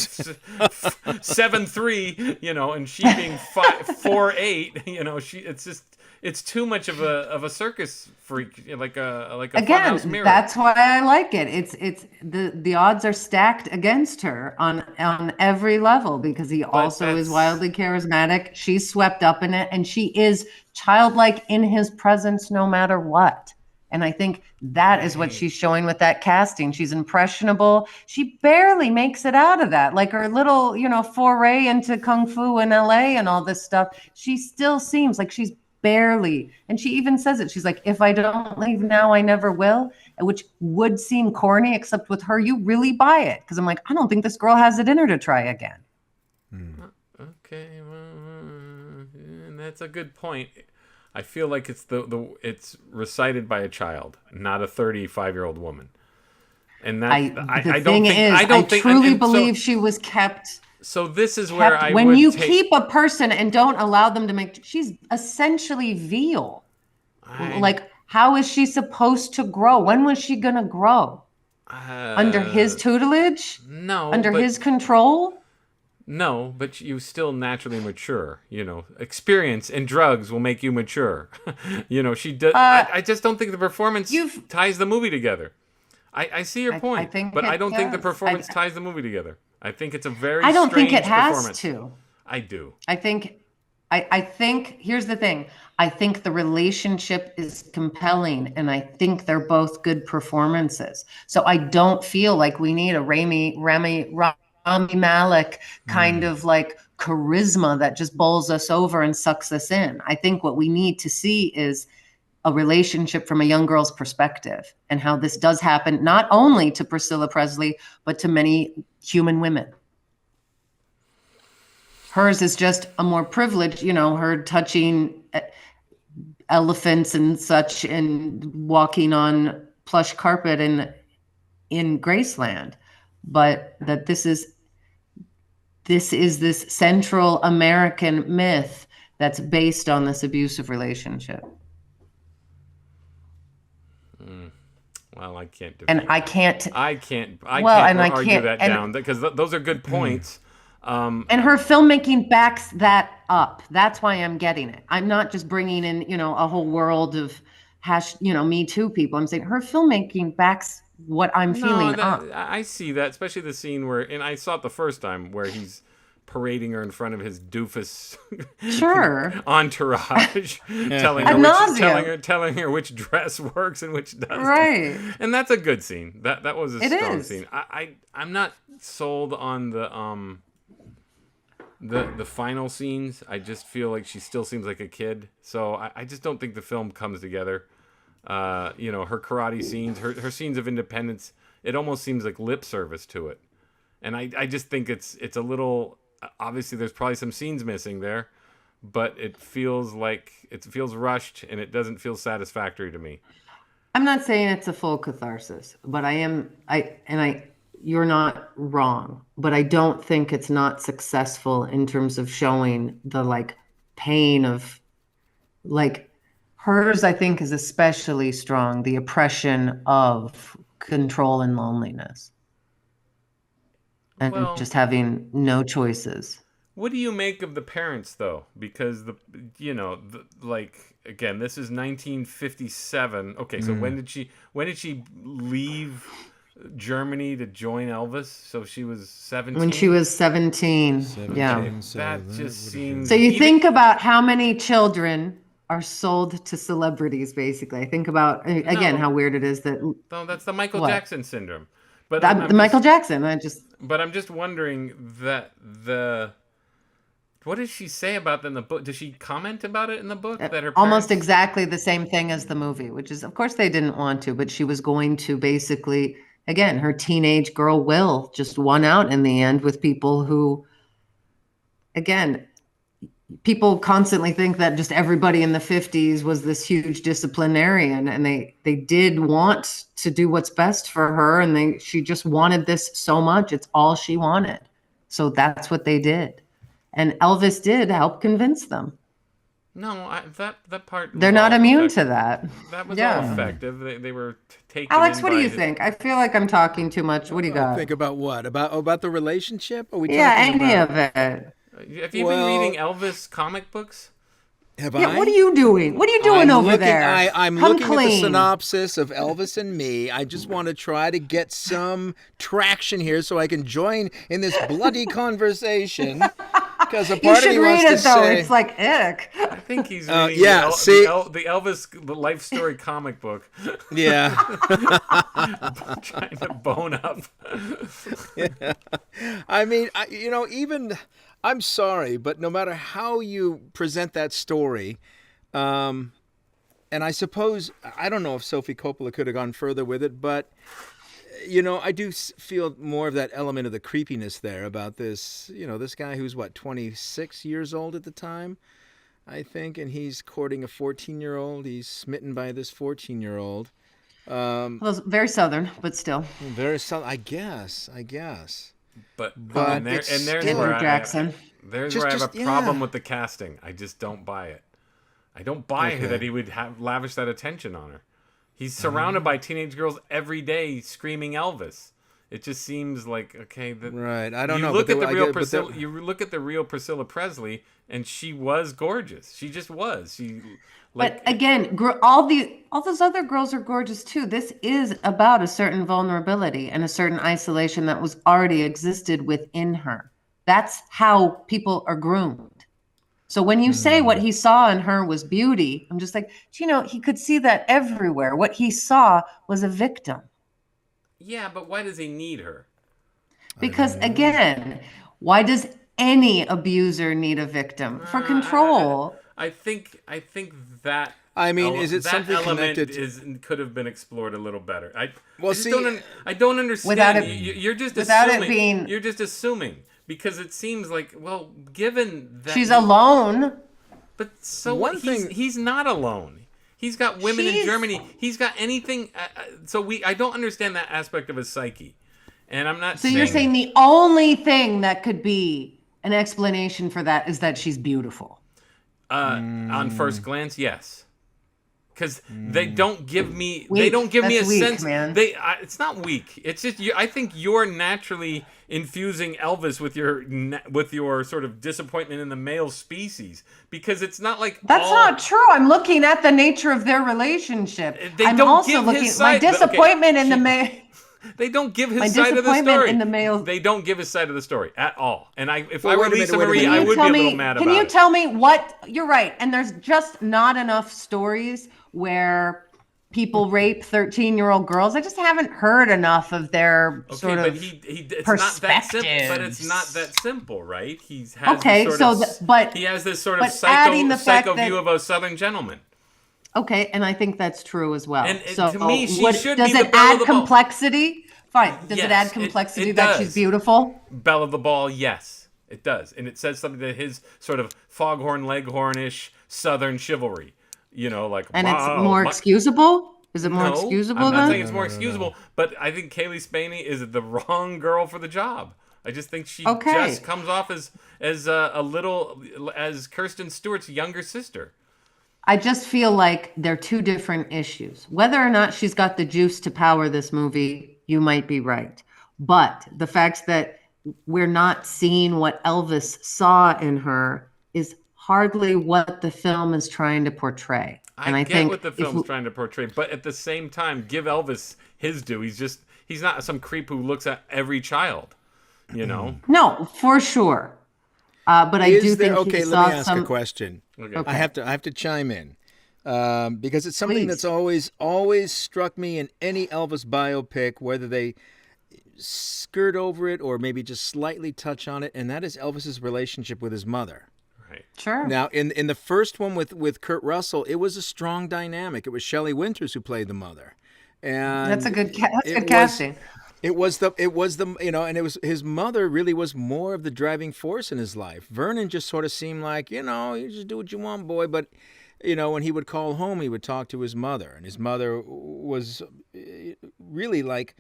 7'3", and she being 4'8", it's too much of a circus freak, like a funhouse mirror. That's why I like it. It's the odds are stacked against her on every level, because he also is wildly charismatic. She's swept up in it, and she is childlike in his presence no matter what. And I think that is what she's showing with that casting. She's impressionable. She barely makes it out of that. Like her little, foray into Kung Fu in LA and all this stuff. She still seems like she's barely. And she even says it. She's like, if I don't leave now, I never will. Which would seem corny, except with her, you really buy it. Because I'm like, I don't think this girl has it in her to try again. Okay, well, that's a good point. I feel like it's it's recited by a child, not a 35-year-old woman, and that I truly believe she was kept. So this is where keep a person and don't allow them to make. She's essentially veal. Like, how is she supposed to grow? When was she gonna grow? Under his tutelage? No. Under his control? No, but you still naturally mature. Experience and drugs will make you mature. She does. I just don't think the performance ties the movie together. I see your point, but I don't think the performance ties the movie together. I think it's a very. I don't think it has has to. I do. I think. Here's the thing. I think the relationship is compelling, and I think they're both good performances. So I don't feel like we need a Rami Malek kind of like charisma that just bowls us over and sucks us in. I think what we need to see is a relationship from a young girl's perspective, and how this does happen not only to Priscilla Presley, but to many human women. Hers is just a more privileged, her touching elephants and such and walking on plush carpet in Graceland. But that this is this Central American myth that's based on this abusive relationship. Well, I can't do and I can't argue that down, because those are good points. And her filmmaking backs that up. That's why I'm getting it. I'm not just bringing in, a whole world of Me Too people. I'm saying her filmmaking backs what I'm feeling up. I see that, especially the scene where, and I saw it the first time, where he's parading her in front of his doofus entourage, telling her which dress works and which doesn't. Right. And that's a good scene. That was a strong scene. I'm not sold on the final scenes. I just feel like she still seems like a kid. So I just don't think the film comes together. Her karate scenes, her scenes of independence, it almost seems like lip service to it. And I just think it's a little, obviously there's probably some scenes missing there, but it feels rushed and it doesn't feel satisfactory to me. I'm not saying it's a full catharsis, but you're not wrong, but I don't think it's not successful in terms of showing the like pain of like hers, I think is especially strong, the oppression of control and loneliness and just having no choices. What do you make of the parents though? Because again, this is 1957. Okay, so when did she leave Germany to join Elvis? So she was 17. When she was 17. Yeah. That just seems. So you think about how many children are sold to celebrities, basically. I think about again how weird it is that. No, that's the Michael Jackson syndrome. But Michael Jackson. But I'm just wondering that what does she say about that in the book? Does she comment about it in the book? That her almost exactly the same thing as the movie, which is, of course, they didn't want to, but she was going to basically, again, her teenage girl will just won out in the end with people who, again, people constantly think that just everybody in the 50s was this huge disciplinarian, and they did want to do what's best for her, and she just wanted this so much. It's all she wanted. So that's what they did. And Elvis did help convince them. No, that part. They're not immune to that. That was all effective. They were taken. Alex, what do you think? I feel like I'm talking too much. What do you got? Think about what? About the relationship? Are we any of it? Have you been reading Elvis comic books? Have I? What are you doing? What are you doing over there? I'm looking at the synopsis of Elvis and Me. I just want to try to get some traction here so I can join in this bloody conversation. Because a part of me wants to say, it's like ick. I think he's reading the Elvis life story comic book. Yeah. Trying to bone up. Yeah. I mean, even... I'm sorry, but no matter how you present that story, and I suppose, I don't know if Sofia Coppola could have gone further with it, but, I do feel more of that element of the creepiness there about this, this guy who's, 26 years old at the time, I think, and he's courting a 14-year-old. He's smitten by this 14-year-old. Well, very Southern, but still. Very Southern, I guess. But there's where I have a problem with the casting. I just don't buy it. I don't buy that he would lavish that attention on her. He's surrounded by teenage girls every day screaming Elvis. It just seems like right. I don't know. You look at the real Priscilla Presley, and she was gorgeous. She just was. But again, all those other girls are gorgeous too. This is about a certain vulnerability and a certain isolation that was already existed within her. That's how people are groomed. So when you say what he saw in her was beauty, I'm just like, he could see that everywhere. What he saw was a victim. Yeah, but why does he need her? Because again, why does any abuser need a victim? For control. I think that. I mean, is it something connected? Could have been explored a little better. I don't understand. You're just assuming. You're just assuming because it seems like, well, given that she's alone. But he's not alone. He's got women in Germany. He's got anything. I don't understand that aspect of his psyche, and I'm not. So you're saying the only thing that could be an explanation for that is that she's beautiful. On first glance, yes, because they don't give me. They don't give me a sense. Man. It's not weak. It's just I think you're naturally infusing Elvis with your sort of disappointment in the male species because it's not like that's not true. I'm looking at the nature of their relationship. I'm also looking at my disappointment in the male. They don't give his side of the story. In the male... They don't give his side of the story at all. And if I were Lisa Marie, I would be a little mad about it. Can you tell me what... You're right. And there's just not enough stories where people rape 13-year-old girls. I just haven't heard enough of their sort of perspectives. But it's not that simple, right? He has this sort of psycho view of a Southern gentleman. Okay, and I think that's true as well. And to me, she should does be the it add complexity Fine. Does it Yes, add complexity it that does. she's beautiful? Belle of the Ball, yes, it does, and it says something to his sort of foghorn leghornish Southern chivalry. Like And it's wow, more excusable? Is it more No, excusable I'm not then? saying it's more excusable, but I think Callie Spaeny is the wrong girl for the job. I just think she just comes off as a little as Kirsten Stewart's younger sister. I just feel like they're two different issues. Whether or not she's got the juice to power this movie, you might be right. But the fact that we're not seeing what Elvis saw in her is hardly what the film is trying to portray. And I get think what the film's trying to portray, but at the same time, give Elvis his due. He's not some creep who looks at every child, No, for sure. But I do think okay, he let saw me ask a question. Okay. I have to chime in because it's something Please. that's always struck me in any Elvis biopic, whether they skirt over it or maybe just slightly touch on it, and that is Elvis's relationship with his mother. Right. Sure. Now, in the first one with Kurt Russell, it was a strong dynamic. It was Shelley Winters who played the mother, and That's good casting. It was the and it was his mother really was more of the driving force in his life. Vernon just sort of seemed like, you just do what you want, boy. But, when he would call home, he would talk to his mother, and his mother was really like,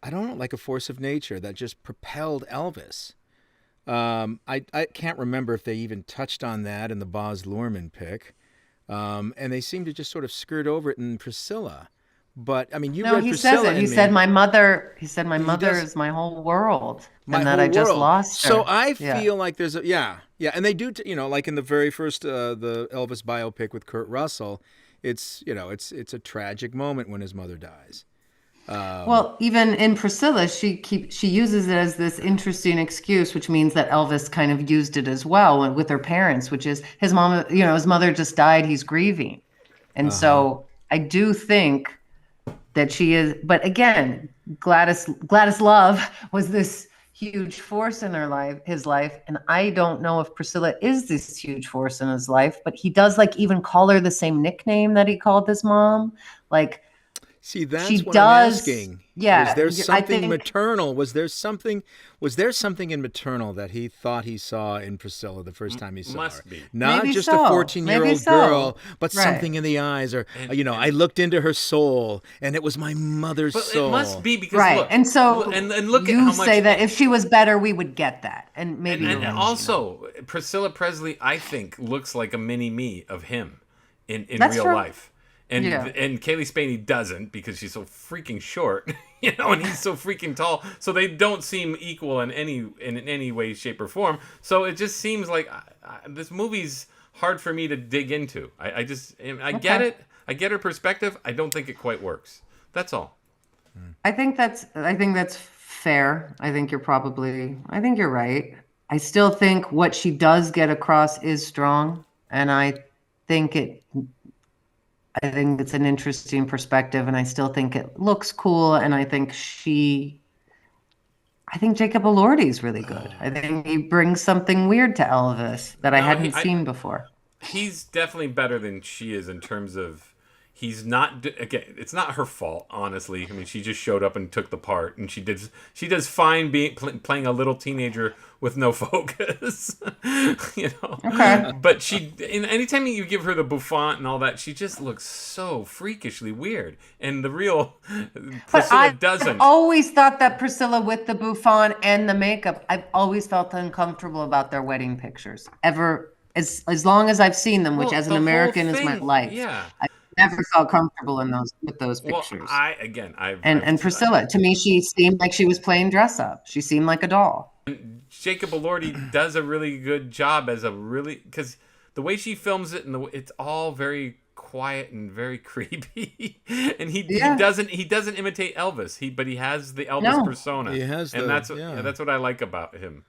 I don't know, like a force of nature that just propelled Elvis. I can't remember if they even touched on that in the Baz Luhrmann pick, and they seem to just sort of skirt over it in Priscilla. But I mean, read he Priscilla. says it. He said my mother is my whole world, and that I just lost her. So I feel like there's and they do, like in the very first the Elvis biopic with Kurt Russell, it's a tragic moment when his mother dies. Well, even in Priscilla, she uses it as this interesting excuse, which means that Elvis kind of used it as well with her parents, which is his mom. His mother just died. He's grieving, and so I do think that she is. But again, Gladys Love was this huge force in his life, and I don't know if Priscilla is this huge force in his life. But he does even call her the same nickname that he called his mom, See, that's she what does, I'm asking. Yeah. Was there something maternal? Was there something in maternal that he thought he saw in Priscilla the first time he saw Must her? be. Not Maybe just so. a 14-year-old Maybe so. girl, but Right. something in the eyes. Or, I looked into her soul, and it was my mother's soul. It must be because Right. look, And so and look you at how much say that if she was better, we would get that. And maybe and also Priscilla Presley, I think, looks like a mini me of him in That's real true. life. And Callie Spaeny doesn't because she's so freaking short, and he's so freaking tall. So they don't seem equal in any way, shape, or form. So it just seems like this movie's hard for me to dig into. I get it. I get her perspective. I don't think it quite works. That's all. I think that's fair. I think you're right. I still think what she does get across is strong, and I think it's an interesting perspective, and I still think it looks cool, and I think Jacob Elordi is really good. I think he brings something weird to Elvis that I hadn't seen before. He's definitely better than she is in terms of he's not, again, it's not her fault, honestly. I mean, she just showed up and took the part, and she does fine playing a little teenager with no focus, Okay. But anytime you give her the bouffant and all that, she just looks so freakishly weird, and the real Priscilla doesn't. I've always thought that Priscilla with the bouffant and the makeup, I've always felt uncomfortable about their wedding pictures. As long as I've seen them, which as an American is my life. Yeah. I've never felt comfortable with those pictures. And Priscilla, to me, she seemed like she was playing dress up. She seemed like a doll. Jacob Elordi does a really good job because the way she films it it's all very quiet and very creepy, and he doesn't imitate Elvis. But he has the Elvis persona. He has, that's what I like about him.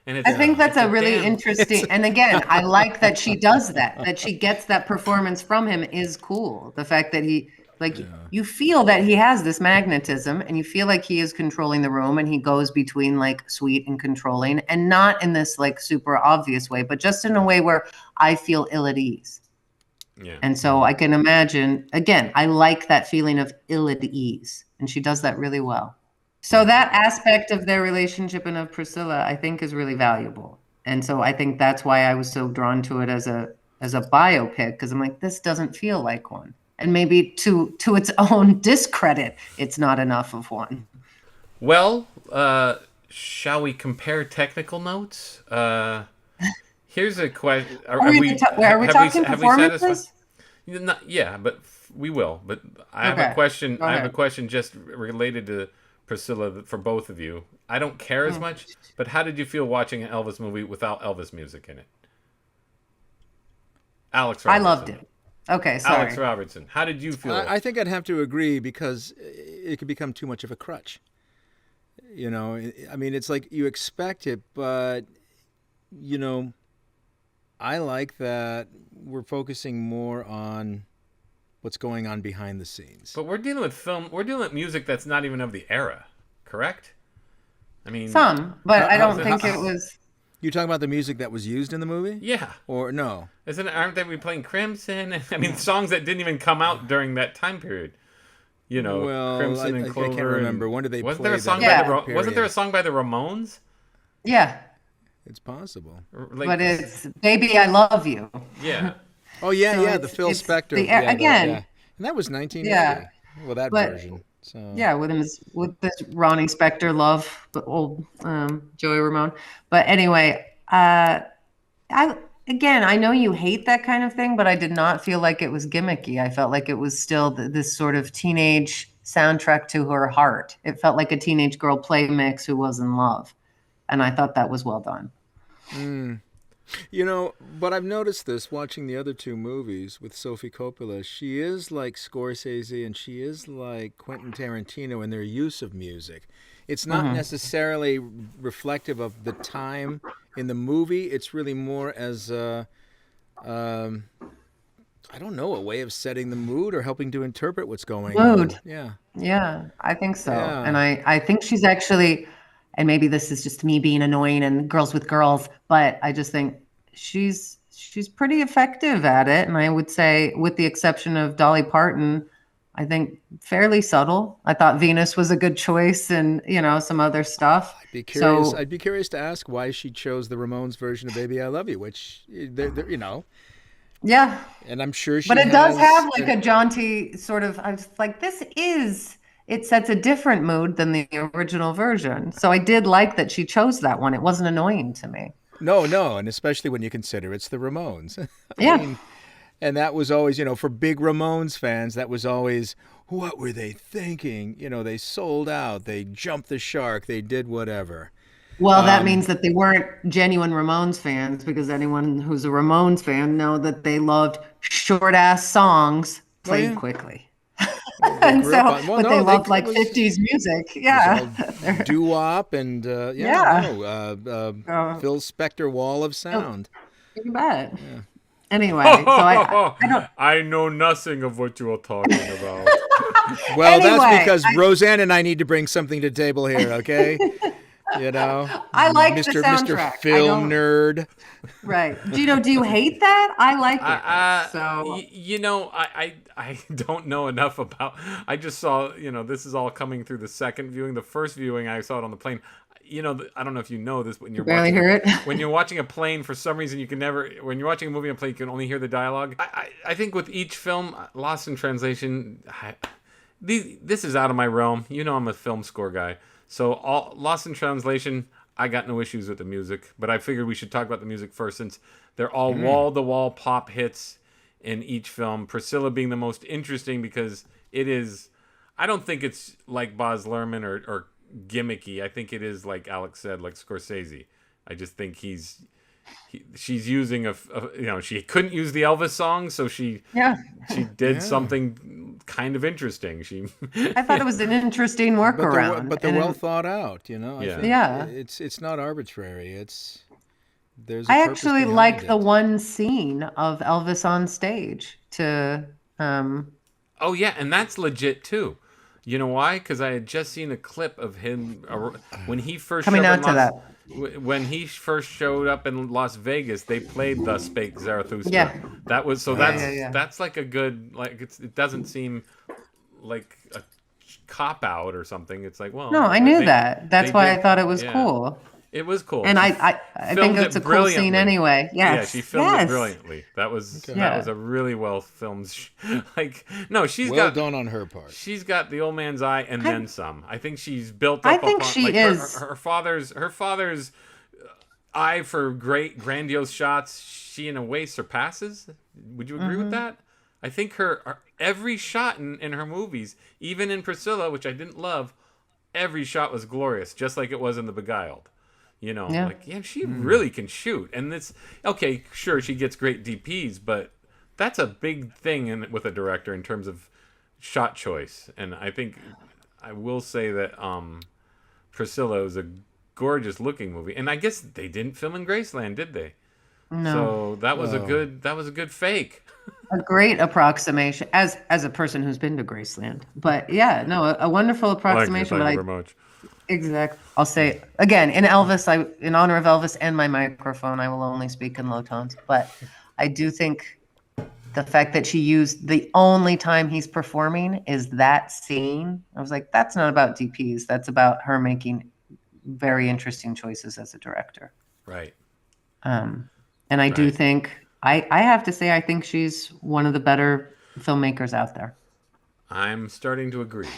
And I think that's a really interesting. And again, I like that she does that she gets that performance from him is cool. The fact that you feel that he has this magnetism, and you feel like he is controlling the room, and he goes between sweet and controlling, and not in this super obvious way, but just in a way where I feel ill at ease. Yeah. And so I can imagine, again, I like that feeling of ill at ease, and she does that really well. So that aspect of their relationship and of Priscilla, I think, is really valuable. And so I think that's why I was so drawn to it as a biopic, because I'm like, this doesn't feel like one. And maybe to its own discredit, it's not enough of one. Well, shall we compare technical notes? Here's a question. Are we talking performances? Yeah, but we will. But I have a question. I have a question just related to Priscilla for both of you. I don't care as much, but how did you feel watching an Elvis movie without Elvis music in it? Alex Robertson. I loved it. Okay, sorry. Alex Robertson. How did you feel? I think I'd have to agree because it could become too much of a crutch. You know, I mean, it's like you expect it, but, you know, I like that we're focusing more on what's going on behind the scenes. But we're dealing with film. We're dealing with music that's not even of the era, correct? I mean, some, but I don't think it was. You talking about the music that was used in the movie? Yeah. Or no? Aren't they playing Crimson? I mean, songs that didn't even come out during that time period. You know, well, Crimson and Clover. I can't remember. When did they wasn't play there a song that? Wasn't there a song by the Ramones? Yeah. It's possible. But it's Baby, I Love You. Yeah. Oh, yeah, so the Phil Spector. Again. And that was 1980. Yeah. Well, that version. So. Yeah, with this Ronnie Spector love, the old Joey Ramone. But anyway, I know you hate that kind of thing, but I did not feel like it was gimmicky. I felt like it was still this sort of teenage soundtrack to her heart. It felt like a teenage girl play mix who was in love. And I thought that was well done. You know, but I've noticed this watching the other two movies with Sofia Coppola. She is like Scorsese and she is like Quentin Tarantino in their use of music. It's not necessarily reflective of the time in the movie. It's really more as I don't know, a way of setting the mood or helping to interpret what's going on. Yeah, I think so. Yeah. And I think she's actually, and maybe this is just me being annoying and girls with girls, but I just think she's pretty effective at it. And I would say, with the exception of Dolly Parton, I think fairly subtle. I thought Venus was a good choice, and some other stuff. I'd be curious to ask why she chose the Ramones version of "Baby I Love You," which Yeah. And I'm sure she. But it does have like a jaunty sort of. I was like, it sets a different mood than the original version. So I did like that she chose that one. It wasn't annoying to me. No, and especially when you consider it's the Ramones. Yeah. mean, and that was always, for big Ramones fans, that was always, what were they thinking? They sold out, they jumped the shark, they did whatever. Well, that means that they weren't genuine Ramones fans, because anyone who's a Ramones fan know that they loved short-ass songs played quickly. They loved like 50s music. Yeah. Doo-wop and Phil Spector wall of sound. You bet. Yeah. Anyway, so I know nothing of what you are talking about. Well, that's because Roseanne and I need to bring something to the table here, okay? I like Mr. the soundtrack. Mr. Film nerd. Right. Do you hate that? I like it. I don't know enough about. I just saw, this is all coming through the second viewing. The first viewing, I saw it on the plane. I don't know if you know this, but when you're barely hear it. When you're watching a plane, for some reason you can never. When you're watching a movie on a plane, you can only hear the dialogue. I think with each film, Lost in Translation, this is out of my realm. I'm a film score guy, so Lost in Translation, I got no issues with the music. But I figured we should talk about the music first, since they're all wall-to-wall pop hits in each film. Priscilla being the most interesting because it is. I don't think it's like Baz Luhrmann or gimmicky. I think it is, like Alex said, like Scorsese. I just think she's using she couldn't use the Elvis song, so she did something kind of interesting. I thought it was an interesting workaround, but they're well thought out. It's not arbitrary. I actually like the one scene of Elvis on stage to. Oh yeah, and that's legit too. You know why? Because I had just seen a clip of him when he first when he first showed up in Las Vegas. They played "Thus Spake Zarathustra." Yeah, that was so. That's like a good it doesn't seem like a cop out or something. It's like, well, No, I knew that. That's why I thought it was cool. It was cool. And I think it's a cool scene anyway. Yes. Yeah, she filmed it brilliantly. That was a really well filmed. She's got done on her part. She's got the old man's eye and then some. I think she's built up. I think she is. Her father's eye for great grandiose shots. She in a way surpasses. Would you agree with that? I think her every shot in her movies, even in Priscilla, which I didn't love, every shot was glorious, just like it was in The Beguiled. She really can shoot. And it's okay, sure, she gets great DPs, but that's a big thing with a director in terms of shot choice. And I think I will say that Priscilla is a gorgeous looking movie. And I guess they didn't film in Graceland, did they? No. So that was a good fake. A great approximation as a person who's been to Graceland. But yeah, no, a wonderful approximation. Thank you very much. Exactly. I'll say again in Elvis. In honor of Elvis and my microphone, I will only speak in low tones. But I do think the fact that she used the only time he's performing is that scene. I was like, that's not about DPs. That's about her making very interesting choices as a director. Right. And I do think I have to say I think she's one of the better filmmakers out there. I'm starting to agree,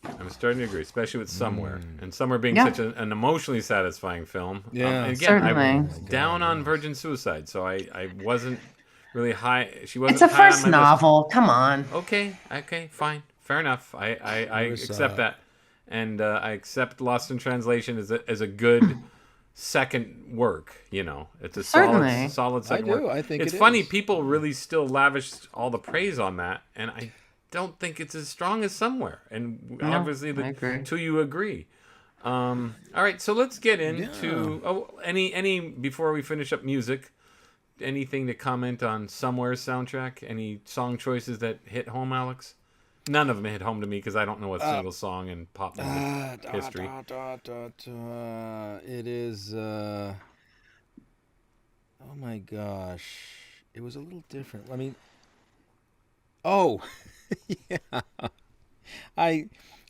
especially with Somewhere. And Somewhere being such an emotionally satisfying film. Yeah, again, certainly. I was down on Virgin Suicide, so I wasn't really high. She wasn't. It's a high first on my novel. Come on. Okay, fine, fair enough. I accept that, and I accept Lost in Translation as a good second work. It's a solid second work. I think it's funny. People really still lavish all the praise on that, and I don't think it's as strong as Somewhere. And obviously the two you agree. All right, so let's get into any before we finish up music. Anything to comment on Somewhere's soundtrack? Any song choices that hit home, Alex? None of them hit home to me because I don't know a single song in pop music history. It is. Oh my gosh, it was a little different.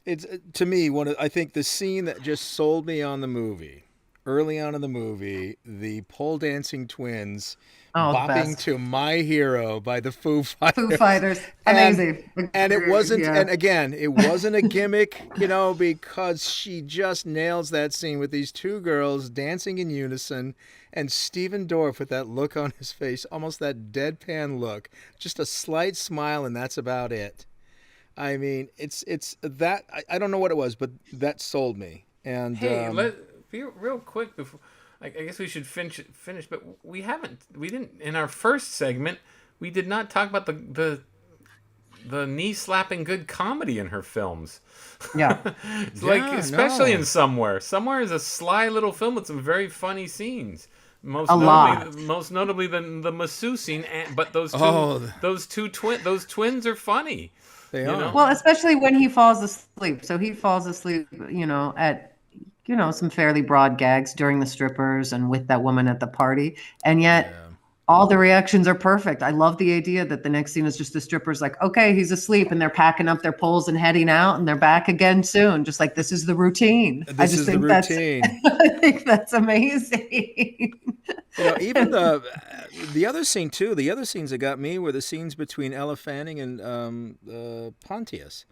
It's to me I think the scene that just sold me on the movie. Early on in the movie, the pole dancing twins bopping to My Hero by the Foo Fighters. Amazing. And it wasn't, and again, it wasn't a gimmick, because she just nails that scene with these two girls dancing in unison, and Stephen Dorff with that look on his face, almost that deadpan look, just a slight smile, and that's about it. I mean, it's that, I don't know what it was, but that sold me. And real quick before I guess we should finish, but we didn't in our first segment. We did not talk about the knee slapping good comedy in her films. Yeah, especially in Somewhere. Somewhere is a sly little film with some very funny scenes. Most notably the masseur scene, but those twins are funny. They are. Well, especially when he falls asleep. So he falls asleep, at some fairly broad gags during the strippers and with that woman at the party. And yet all the reactions are perfect. I love the idea that the next scene is just the strippers like, okay, he's asleep, and they're packing up their poles and heading out, and they're back again soon. Just like, this is the routine. I think that's amazing. Even the other scene too, the other scenes that got me were the scenes between Elle Fanning and Pontius.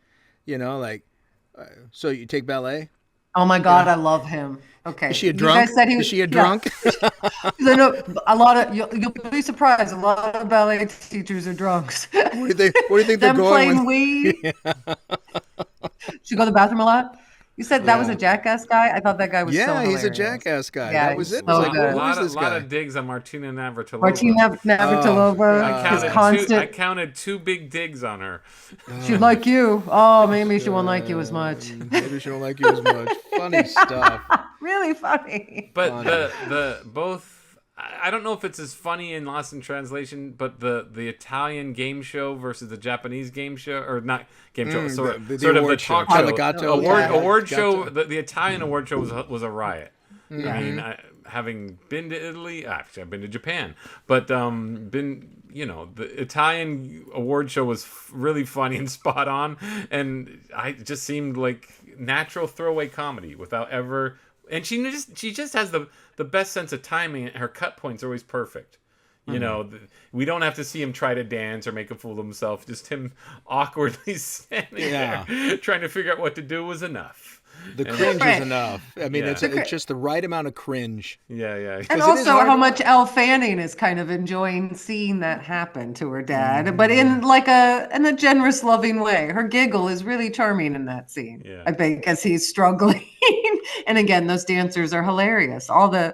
So you take ballet? Oh my God, I love him. Okay. Is she a drunk? Is she a drunk? You'll be surprised. A lot of ballet teachers are drunks. Where do you think they're going? Playing weed. She go to the bathroom a lot? You said that was a Jackass guy? I thought that guy was so hilarious. He's a Jackass guy. Yeah, that was it. So Who is this guy? guy? A lot of digs on Martina Navratilova. I counted two big digs on her. She'd like you. Oh, maybe she won't like you as much. Maybe she won't like you as much. Funny stuff. Really funny. But the both. I don't know if it's as funny in Lost in Translation, but the Italian game show versus the Japanese game show, or not game show, sort of the talk show, award show. The Italian award show was a riot. I mean, having been to Italy, actually I've been to Japan, but the Italian award show was really funny and spot on, and it just seemed like natural throwaway comedy without ever. And she just has the best sense of timing. Her cut points are always perfect. You know, we don't have to see him try to dance or make a fool of himself. Just him awkwardly standing there trying to figure out what to do was enough. The cringe is enough. I mean, it's just the right amount of cringe. Yeah. And also how much Elle Fanning is kind of enjoying seeing that happen to her dad, but in a generous, loving way. Her giggle is really charming in that scene, I think, as he's struggling. And again, those dancers are hilarious. All the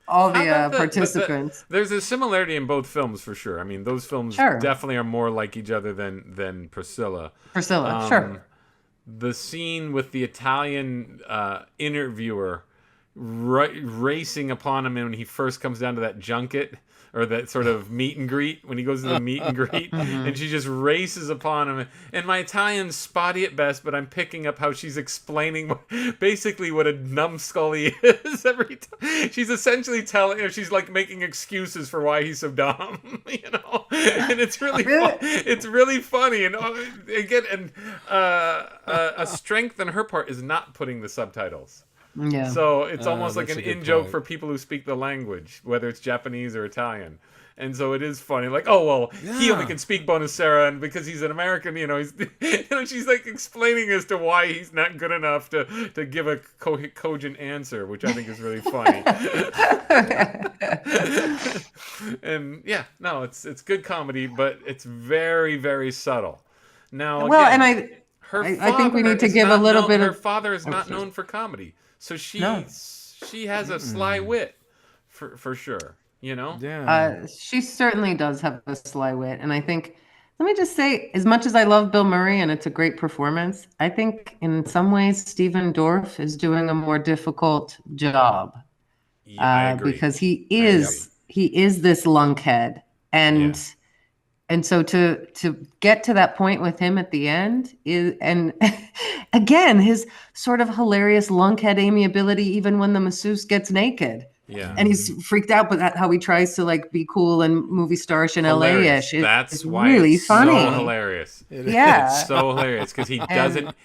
participants. There's a similarity in both films for sure. I mean, those films definitely are more like each other than Priscilla. Sure. The scene with the Italian interviewer racing upon him when he first comes down to that junket or that sort of meet and greet, when he goes to the meet and greet, and she just races upon him. And my Italian's spotty at best, but I'm picking up how she's explaining basically what a numbskull he is every time. She's essentially she's like making excuses for why he's so dumb, And it's really it's really funny. And again, a strength on her part is not putting the subtitles. Yeah. So it's almost like an in-joke point for people who speak the language, whether it's Japanese or Italian. And so it is funny, like, oh well, he only can speak Bonacera, and because he's an American, he's, she's like explaining as to why he's not good enough to give a cogent answer, which I think is really funny. And it's good comedy, but it's very, very subtle. Now, again, I think we need to give a little bit of. Her father is not known for comedy, so she has a sly wit, for sure. Yeah. She certainly does have a sly wit, and I think. Let me just say, as much as I love Bill Murray and it's a great performance, I think in some ways Stephen Dorff is doing a more difficult job. Yeah, I agree. Because he is this lunkhead, and so to get to that point with him at the end and again, his sort of hilarious lunkhead amiability, even when the masseuse gets naked. Yeah. And he's freaked out, but how he tries to be cool and movie starish and LA-ish. That's why really it's funny. So hilarious. It's so hilarious because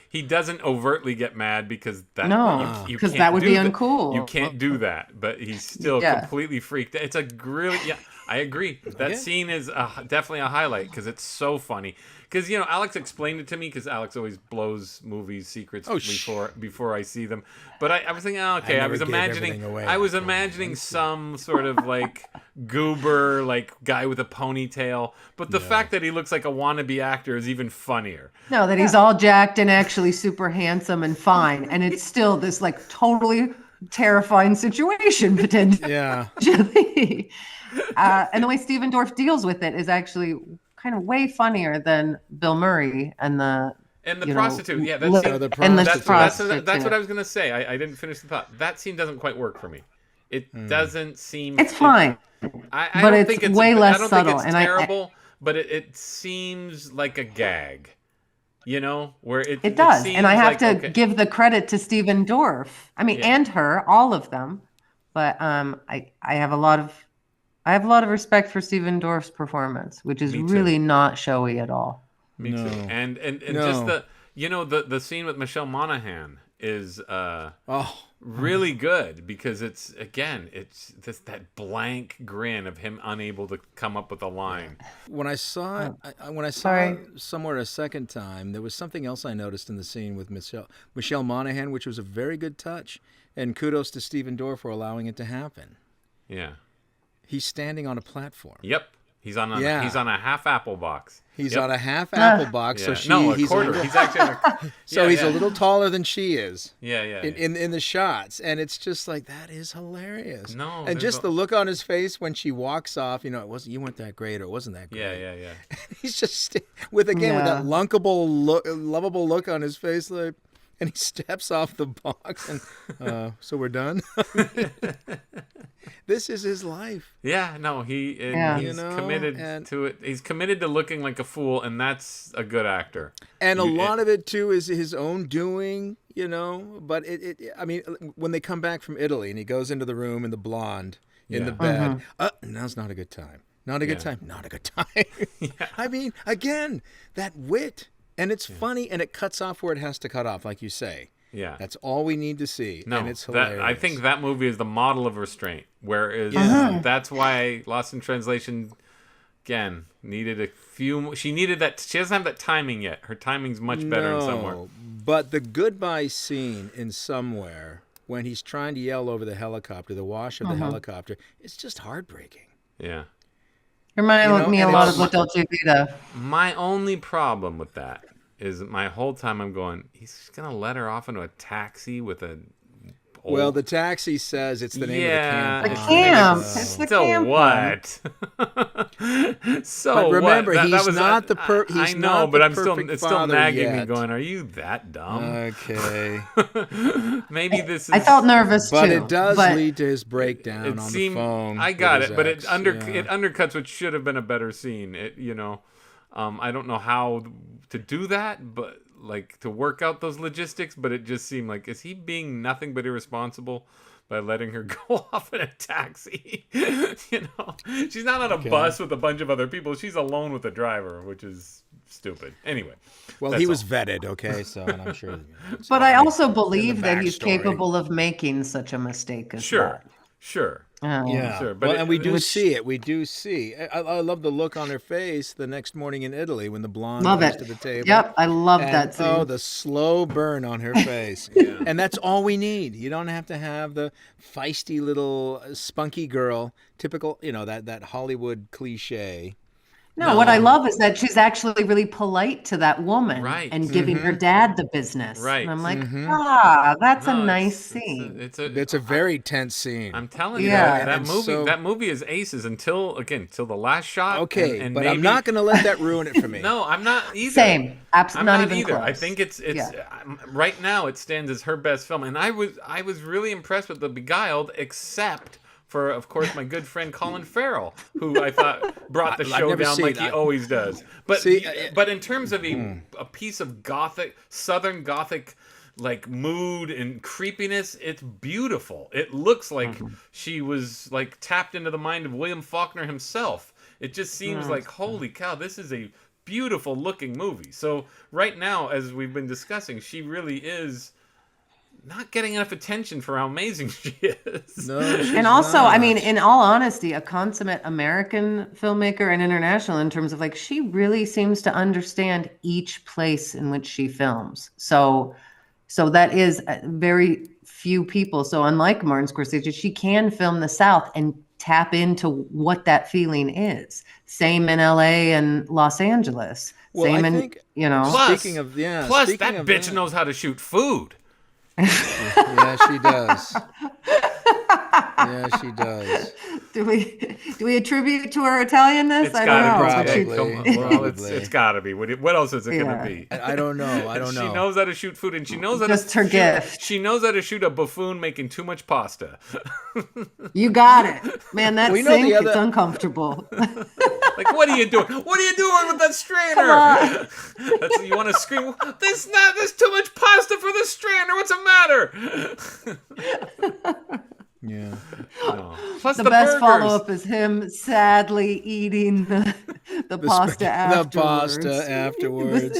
he doesn't overtly get mad because that because that would be uncool. You can't do that, but he's still completely freaked. It's a really I agree. That scene is definitely a highlight because it's so funny. Because Alex explained it to me because Alex always blows movies secrets before I see them. But I was thinking, I was imagining some sort of goober guy with a ponytail. But the fact that he looks like a wannabe actor is even funnier. No, that he's all jacked and actually super handsome and fine, and it's still this totally terrifying situation potentially. Yeah. And the way Stephen Dorff deals with it is actually kind of way funnier than Bill Murray and the prostitute. Yeah, that's what I was gonna say. I didn't finish the thought. That scene doesn't quite work for me. It doesn't seem. It's fine, I but don't think it's way less I don't subtle. think it's terrible, but it seems like a gag. Where it does, and I have to give the credit to Stephen Dorff. I mean, and her, all of them. But I have a lot of respect for Stephen Dorff's performance, which is really not showy at all. Me too. And just the scene with Michelle Monaghan is really good because it's just that blank grin of him unable to come up with a line. When I saw it somewhere a second time, there was something else I noticed in the scene with Michelle Monaghan, which was a very good touch, and kudos to Stephen Dorff for allowing it to happen. Yeah. He's standing on a platform. Yep. He's on a half apple box. He's on a half apple box. Yeah. So he's quarter. He's actually he's a little taller than she is. Yeah. In the shots, and it's just that is hilarious. No, and just the look on his face when she walks off. You weren't that great, or it wasn't that great. Yeah. He's just with that lovable look on his face, and he steps off the box, and so we're done. This is his life. Yeah, no, he's committed to it. He's committed to looking like a fool, and that's a good actor. And a lot of it too is his own doing. you know. But I mean, when they come back from Italy and he goes into the room and the blonde in the bed, now's not a good time. Not a good time. Not a good time. I mean, again, that wit. And it's funny, and it cuts off where it has to cut off, like you say. Yeah. That's all we need to see. No, and it's hilarious. I think that movie is the model of restraint. Whereas that's why Lost in Translation, again, needed a few... She needed that... She doesn't have that timing yet. Her timing's much better in somewhere. But the goodbye scene in Somewhere, when he's trying to yell over the helicopter, the wash of the helicopter, it's just heartbreaking. Yeah. Reminded me a lot of La Dolce Vita. My only problem with that is my whole time I'm going, he's going to let her off into a taxi with a... Well, the taxi says it's the name of the camp. The camp. It's the camp. What? But remember, he's not the perfect I know, but it's still nagging yet. me going, are you that dumb? Okay. Maybe this is... I felt nervous, too. But it does lead to his breakdown on the phone. I got it, but it undercuts what should have been a better scene. I don't know how to do that, but... like to work out those logistics, but it just seemed like, is he being nothing but irresponsible by letting her go off in a taxi? She's not on a bus with a bunch of other people. She's alone with the driver, which is stupid. Anyway. Well, he was vetted, okay? So, and I'm sure. But I also believe that he's capable of making such a mistake as well. Sure. Sure. But and we do see it. We do see. I love the look on her face the next morning in Italy when the blonde comes to the table. Yep, I love that scene. Oh, the slow burn on her face. And that's all we need. You don't have to have the feisty little spunky girl, typical, that Hollywood cliche. No, what I love is that she's actually really polite to that woman and giving her dad the business. Right. And I'm like, that's a nice scene. It's a very tense scene. I'm telling you, that movie is aces until the last shot. Okay, and but maybe... I'm not going to let that ruin it for me. No, I'm not either. Same. Absolutely not even either. close. I think it's right now it stands as her best film, and I was really impressed with The Beguiled, except for, of course, my good friend Colin Farrell, who I thought brought the show down like he always does. But but in terms of a piece of Southern Gothic, like mood and creepiness, it's beautiful. It looks like she was like tapped into the mind of William Faulkner himself. It just seems like, holy cow, this is a beautiful looking movie. So right now, as we've been discussing, she really is not getting enough attention for how amazing she is. No, and also, I mean, in all honesty, a consummate American filmmaker and international in terms of like, she really seems to understand each place in which she films. So that is very few people. So unlike Martin Scorsese, she can film the South and tap into what that feeling is. Same in LA and Los Angeles. Well, Same Plus, speaking of that bitch knows how to shoot food. Yeah, she does. Yeah, she does. Do we attribute to her Italianness? It's gotta be. Probably. It's gotta be. What else is it gonna be? I don't know. She knows how to shoot food, and she knows how just her gift. She knows how to shoot a buffoon making too much pasta. You got it, man. That sink, it's uncomfortable. Like, what are you doing? What are you doing with that strainer? You want to scream? There's too much pasta for the strainer. What's the matter? Yeah. No. Plus the best follow-up is him sadly eating the pasta afterwards. The pasta afterwards.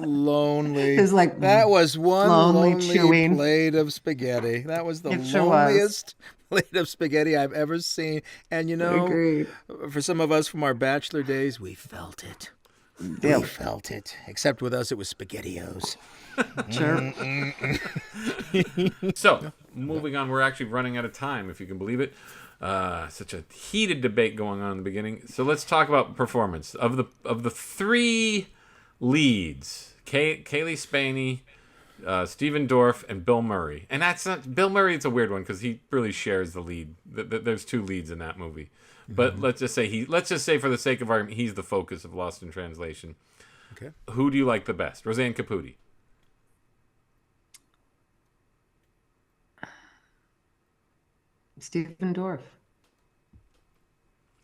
Lonely. It's like that was one lonely chewing plate of spaghetti. That was the loneliest plate of spaghetti I've ever seen. And Agreed. For some of us from our bachelor days, we felt it. We felt it. Except with us, it was SpaghettiOs. Sure. So, moving on, we're actually running out of time, if you can believe it. Such a heated debate going on in the beginning. So let's talk about performance of the three leads: Callie Spaeny, Stephen Dorff, and Bill Murray. And that's not Bill Murray. It's a weird one because he really shares the lead. There's two leads in that movie. But let's just say for the sake of argument, he's the focus of Lost in Translation. Okay. Who do you like the best? Roseanne Caputi. Stephen Dorff.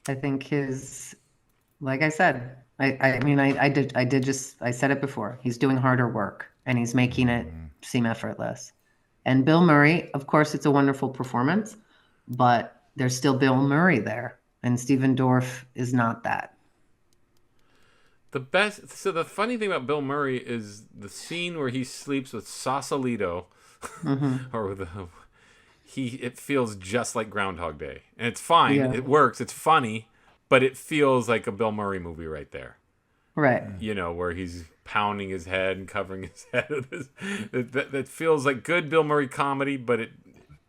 I think like I said, I said it before. He's doing harder work. and he's making it seem effortless. And Bill Murray, of course, it's a wonderful performance, but there's still Bill Murray there, and Stephen Dorff is not that. So the funny thing about Bill Murray is the scene where he sleeps with Sausalito, or with it feels just like Groundhog Day, and it's fine. Yeah. It works. It's funny, but it feels like a Bill Murray movie right there. Right. Where he's pounding his head and covering his head with his, that feels like good Bill Murray comedy, but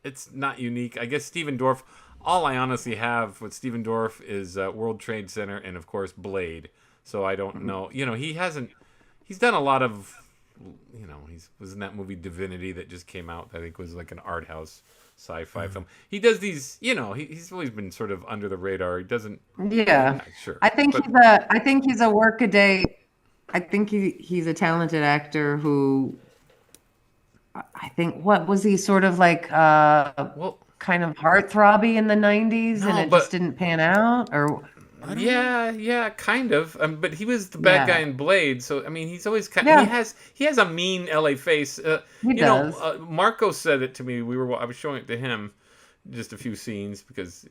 it's not unique. I guess Stephen Dorff. All I honestly have with Stephen Dorff is World Trade Center and of course Blade. So I don't know. He's done a lot of. He was in that movie Divinity that just came out. I think was like an art house sci-fi film. He does these. He's always been sort of under the radar. He doesn't. Yeah, sure. I think he's a workaday. I think he's a talented actor who. I think what was he sort of like? Kind of heartthrobby in the '90s, and it just didn't pan out, or. Yeah, kind of. But he was the bad guy in Blade, so I mean, he's always kind. Of, he has a mean LA face. He does. Marco said it to me. I was showing it to him, just a few scenes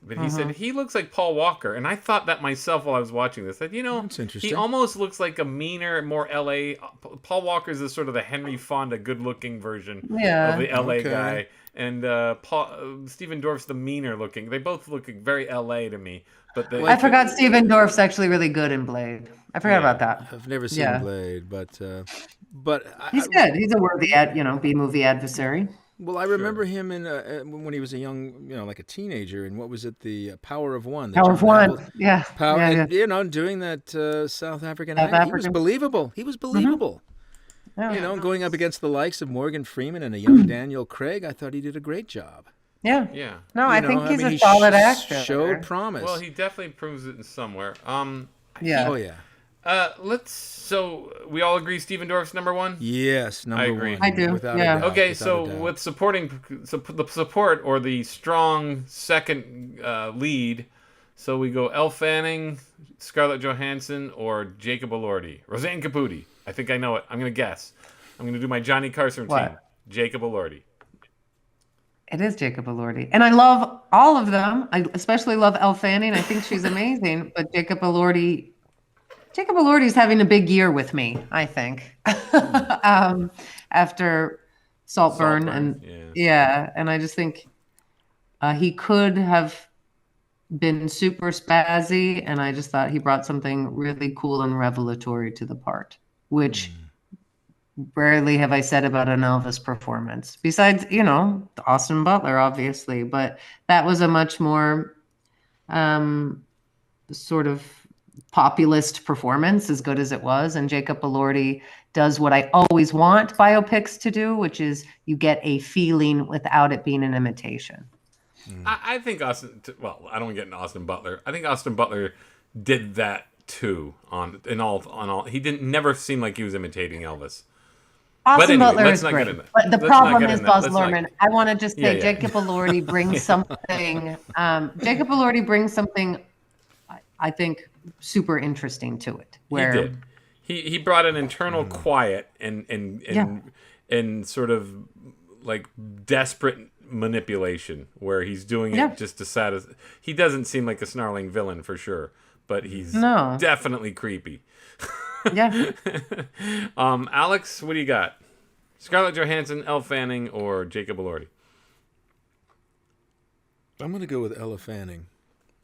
but he said he looks like Paul Walker, and I thought that myself while I was watching this. That That's interesting. He almost looks like a meaner, more LA. Paul Walker is sort of the Henry Fonda, good-looking version of the LA guy, and Stephen Dorff's the meaner looking. They both look very LA to me. But I forgot Stephen Dorff's actually really good in Blade. I forgot about that. I've never seen Blade, but he's good. He's a worthy B-movie adversary. Well, I remember him in when he was a young, like a teenager, and what was it, the Power of One? Power of One, yeah. And, doing that South African accent, he was believable. He was believable. Yeah. Going up against the likes of Morgan Freeman and a young Daniel Craig, I thought he did a great job. Yeah. Yeah. No, I think he's a solid actor. Showed promise. Well, he definitely proves it in somewhere. Yeah. Oh yeah. So we all agree Stephen Dorff's number one? Yes, number one. I do. Without a doubt, okay, without so a doubt. with the support or the strong second lead, so we go Elle Fanning, Scarlett Johansson, or Jacob Elordi. Roseanne Caputi. I think I know it. I'm going to guess. I'm going to do my Johnny Carson routine. Jacob Elordi. It is Jacob Elordi. And I love all of them. I especially love Elle Fanning. I think she's amazing. But Jacob Elordi's having a big year with me, I think. After Saltburn. And and I just think he could have been super spazzy, and I just thought he brought something really cool and revelatory to the part, which rarely have I said about an Elvis performance. Besides, Austin Butler, obviously, but that was a much more sort of populist performance, as good as it was. And Jacob Elordi does what I always want biopics to do, which is you get a feeling without it being an imitation. I think I don't get an Austin Butler. I think Austin Butler did that too. He never seemed like he was imitating Elvis. Austin Butler is great, but the problem is Buzz Luhrmann. I want to just say Jacob Elordi brings something. Jacob Elordi brings something, I think, super interesting to it. Where he did. He brought an internal quiet and sort of like desperate manipulation, where he's doing it just to satisfy. He doesn't seem like a snarling villain for sure, but he's definitely creepy. Yeah. Alex, what do you got? Scarlett Johansson, Elle Fanning, or Jacob Elordi? I'm going to go with Elle Fanning,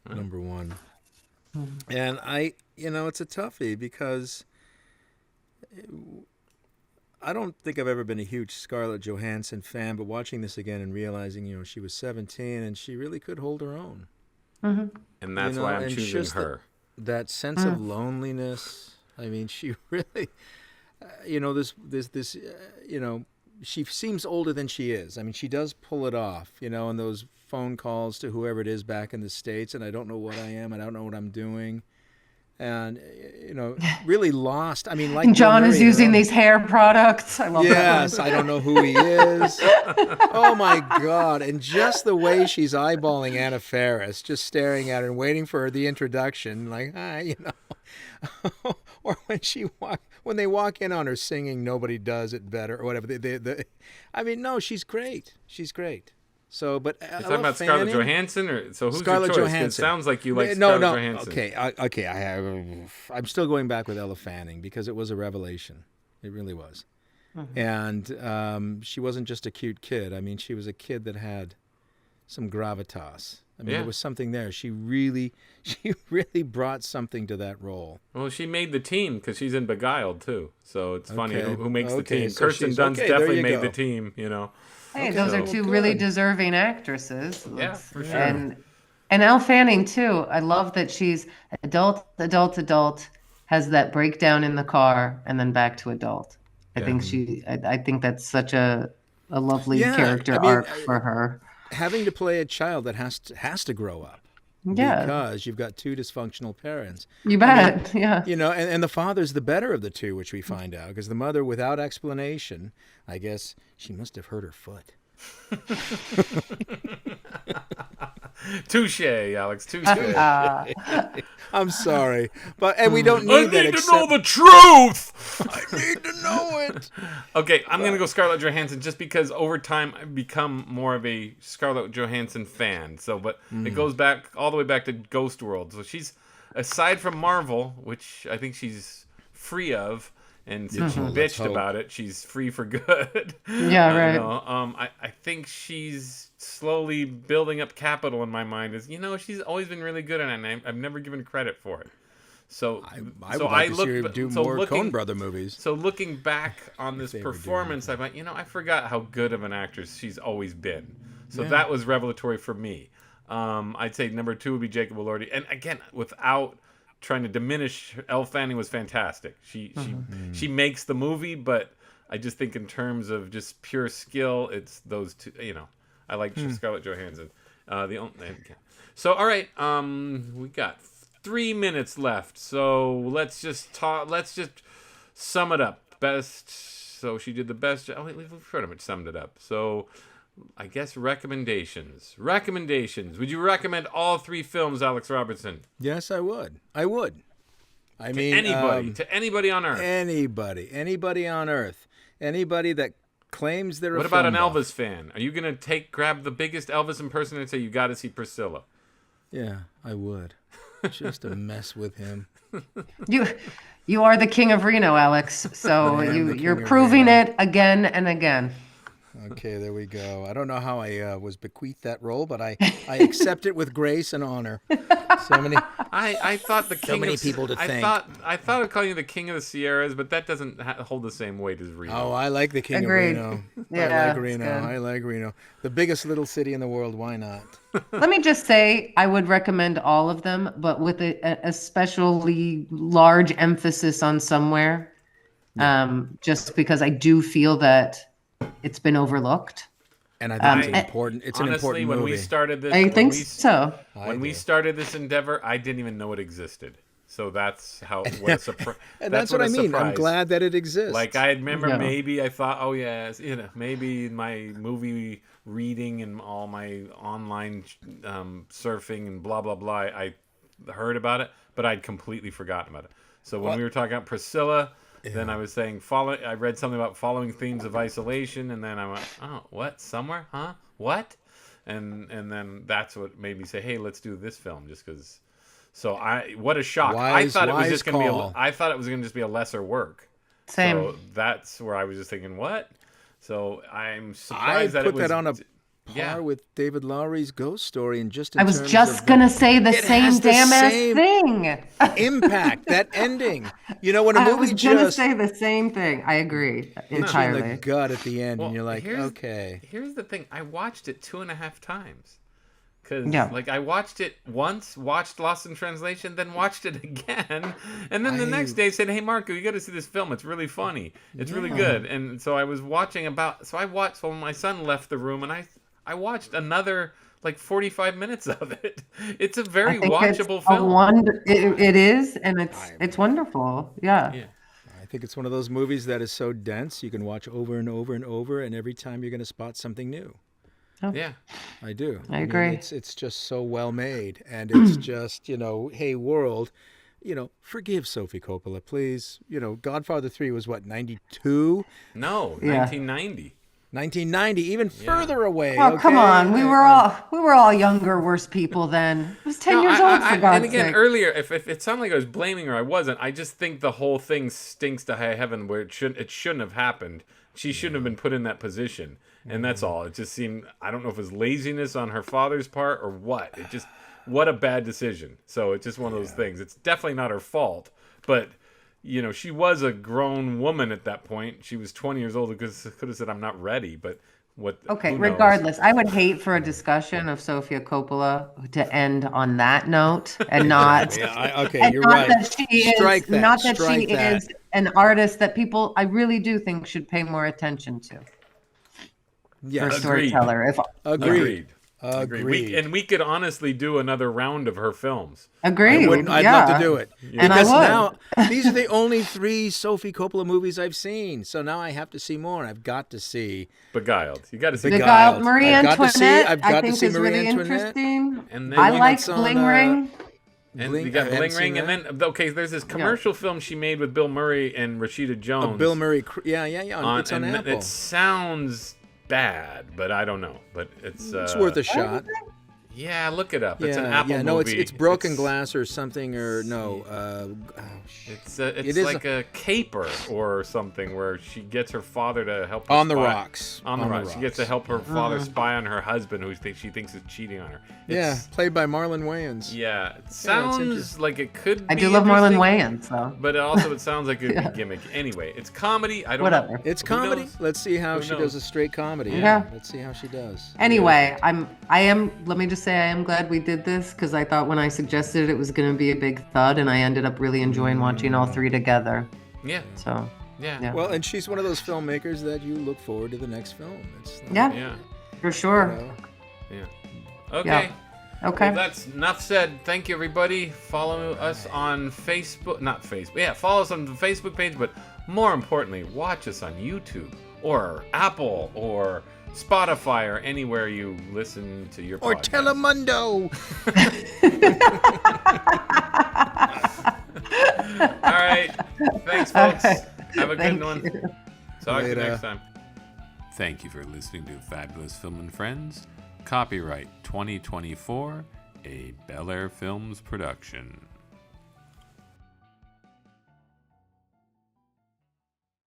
number one. And it's a toughie because I don't think I've ever been a huge Scarlett Johansson fan, but watching this again and realizing, she was 17 and she really could hold her own. Mm-hmm. And that's why I'm choosing her. That sense of loneliness. I mean, she really, she seems older than she is. I mean, she does pull it off, and those phone calls to whoever it is back in the States, and I don't know what I am, I don't know what I'm doing. And, really lost. I mean, like John is using these hair products. I love that. Yes, I don't know who he is. Oh, my God. And just the way she's eyeballing Anna Faris, just staring at her and waiting for the introduction, like, hi, or when they walk in on her singing "Nobody Does It Better" or whatever. I mean, no, she's great. She's great. So, but you're talking about Scarlett Johansson, or so who's Scarlett your choice? Johansson. It sounds like you like no, Scarlett Johansson. Okay. I'm still going back with Elle Fanning because it was a revelation. It really was. And she wasn't just a cute kid. I mean, she was a kid that had some gravitas. I mean, there was something there. She really brought something to that role. Well, she made the team because she's in Beguiled too. So it's funny who makes the team. So Kirsten Dunst definitely made the team. You know. Hey, those are two really deserving actresses. Yeah, for sure. And Elle Fanning too. I love that she's adult, has that breakdown in the car, and then back to adult. I think that's such a lovely character arc for her. Having to play a child that has to grow up. Yeah. Because you've got two dysfunctional parents. You bet. Yeah. You know, and the father's the better of the two, which we find out, because the mother, without explanation, I guess she must have hurt her foot. Touche, Alex. Touche. I'm sorry, and we don't need that. I need to know the truth. I need to know it. Okay, I'm gonna go Scarlett Johansson just because over time I've become more of a Scarlett Johansson fan. So, but it goes back all the way back to Ghost World. So she's, aside from Marvel, which I think she's free of. And since she bitched about it, she's free for good. Yeah, right. I think she's slowly building up capital in my mind. She's always been really good, and I've never given credit for it. So I would like to see her do more Coen Brother movies. So looking back on this performance, I'm like, I forgot how good of an actress she's always been. So that was revelatory for me. I'd say number 2 would be Jacob Elordi, and again, without trying to diminish, Elle Fanning was fantastic. She makes the movie, but I just think in terms of just pure skill, it's those two. I like Scarlett Johansson. So all right, we got 3 minutes left. So let's just sum it up. Best. So she did the best. We've pretty much summed it up. So I guess recommendations. Would you recommend all 3 films, Alex Robertson? Yes, I would. I mean, anybody on Earth. Anybody on Earth. Anybody that claims they're What a about an film buff. Elvis fan? Are you going to grab the biggest Elvis impersonator and say, you got to see Priscilla? Yeah, I would. Just to mess with him. You are the King of Reno, Alex. So you're proving it again and again. Okay, there we go. I don't know how I was bequeathed that role, but I accept it with grace and honor. I thought the king. So many people to thank. I thought of calling you the King of the Sierras, but that doesn't hold the same weight as Reno. Oh, I like the King Agreed. of Reno. Yeah, I like Reno. The biggest little city in the world. Why not? Let me just say, I would recommend all of them, but with a especially large emphasis on somewhere. Just because I do feel that it's been overlooked. And I think it's important. It's honestly, an important movie. When we started this, I think so. When we started this endeavor, I didn't even know it existed. So that's how. What a surprise! And that's what I mean. I'm glad that it exists. Like I remember, maybe I thought, oh yes, maybe my movie reading and all my online surfing and blah blah blah. I heard about it, but I'd completely forgotten about it. So when we were talking about Priscilla. Yeah. Then I was saying, I read something about following themes of isolation, and then I went, oh, what? Somewhere? Huh? What? And then that's what made me say, hey, let's do this film, just because. So what a shock! I thought it was just going to be. I thought it was going to just be a lesser work. Same. So that's where I was just thinking, what? So I'm surprised that it was. I put that on a par with David Lowery's Ghost Story, and I was just gonna say the same damn ass thing. Impact, that ending. When a movie I was gonna say the same thing. I agree entirely. In the gut at the end, and you're like, okay. Here's the thing: I watched it 2.5 times. Because I watched it once, watched Lost in Translation, then watched it again, and then the next day said, "Hey Marco, you got to see this film. It's really funny. It's really good." And so I was watching I watched when my son left the room, and I watched another 45 minutes of it. It's a very watchable film. It is, and it's wonderful. Yeah. I think it's one of those movies that is so dense you can watch over and over and over, and every time you're going to spot something new. Oh. Yeah, I do. I agree. It's just so well made, and it's just hey world, forgive Sofia Coppola, please. Godfather 3 was what, 92? No, Yeah. 1990. 1990, even further away. Oh, come okay? on. We were all younger, worse people then. I was 10 years old, for God's And again, sake. earlier, if it sounded like I was blaming her, I wasn't. I just think the whole thing stinks to high heaven where it shouldn't have happened. She shouldn't have been put in that position. And that's all. It just seemed, I don't know if it was laziness on her father's part or what. What a bad decision. So it's just one of those things. It's definitely not her fault. But, she was a grown woman at that point. She was 20 years old. Could have said, I'm not ready. But what? Okay, who knows? regardless, I would hate for a discussion of Sofia Coppola to end on that note and not. Okay, and you're not right. That she is, Strike that. Not that Strike she that. is an artist that people, I really do think, should pay more attention to. Yeah, Or Agreed. storyteller. Agreed. We could honestly do another round of her films. Agreed. I'd yeah. love to do it. And I Because would. now, these are the only 3 Sofia Coppola movies I've seen. So now I have to see more. I've got to see Beguiled. You got to see Beguiled. Marie I've got to see- Antoinette, I've I got to think see is Marie really Antoinette. interesting. And then I one like that's on, Bling Ring. And Bling- you got I haven't Bling seen Ring, and that. then there's this commercial film she made with Bill Murray and Rashida Jones. Bill Murray. Yeah. It's on and Apple. it sounds bad, but I don't know. But it's worth a shot. Yeah, look it up. It's an Apple no, movie. it's Broken Glass or something, or no. It's It is like a caper or something where she gets her father to help her On the spy. Rocks. On the Rocks. She gets to help her father spy on her husband, who she thinks is cheating on her. Played by Marlon Wayans. Yeah, it sounds like it could be I do love Marlon interesting, Wayans, though. but it sounds like it would be gimmicky. Anyway, it's comedy. I don't Whatever. know. It's Who comedy. knows? Let's see how Who she knows? does a straight comedy. Yeah. Let's see how she does. Anyway, let me just say I am glad we did this because I thought when I suggested it was going to be a big thud, and I ended up really enjoying watching all 3 together. Yeah. So, Yeah. Well, and she's one of those filmmakers that you look forward to the next film. It's like, yeah, for sure. Yeah. Okay. Okay. Well, that's enough said. Thank you, everybody. Follow us on Facebook. Not Facebook. Yeah, follow us on the Facebook page, but more importantly, watch us on YouTube or Apple or Spotify or anywhere you listen to your Or podcast. Telemundo. All right. Thanks, folks. Okay. Have a good Thank one. you. Talk to you Later. next time. Thank you for listening to Fabulous Film and Friends. Copyright 2024, a Bel Air Films production.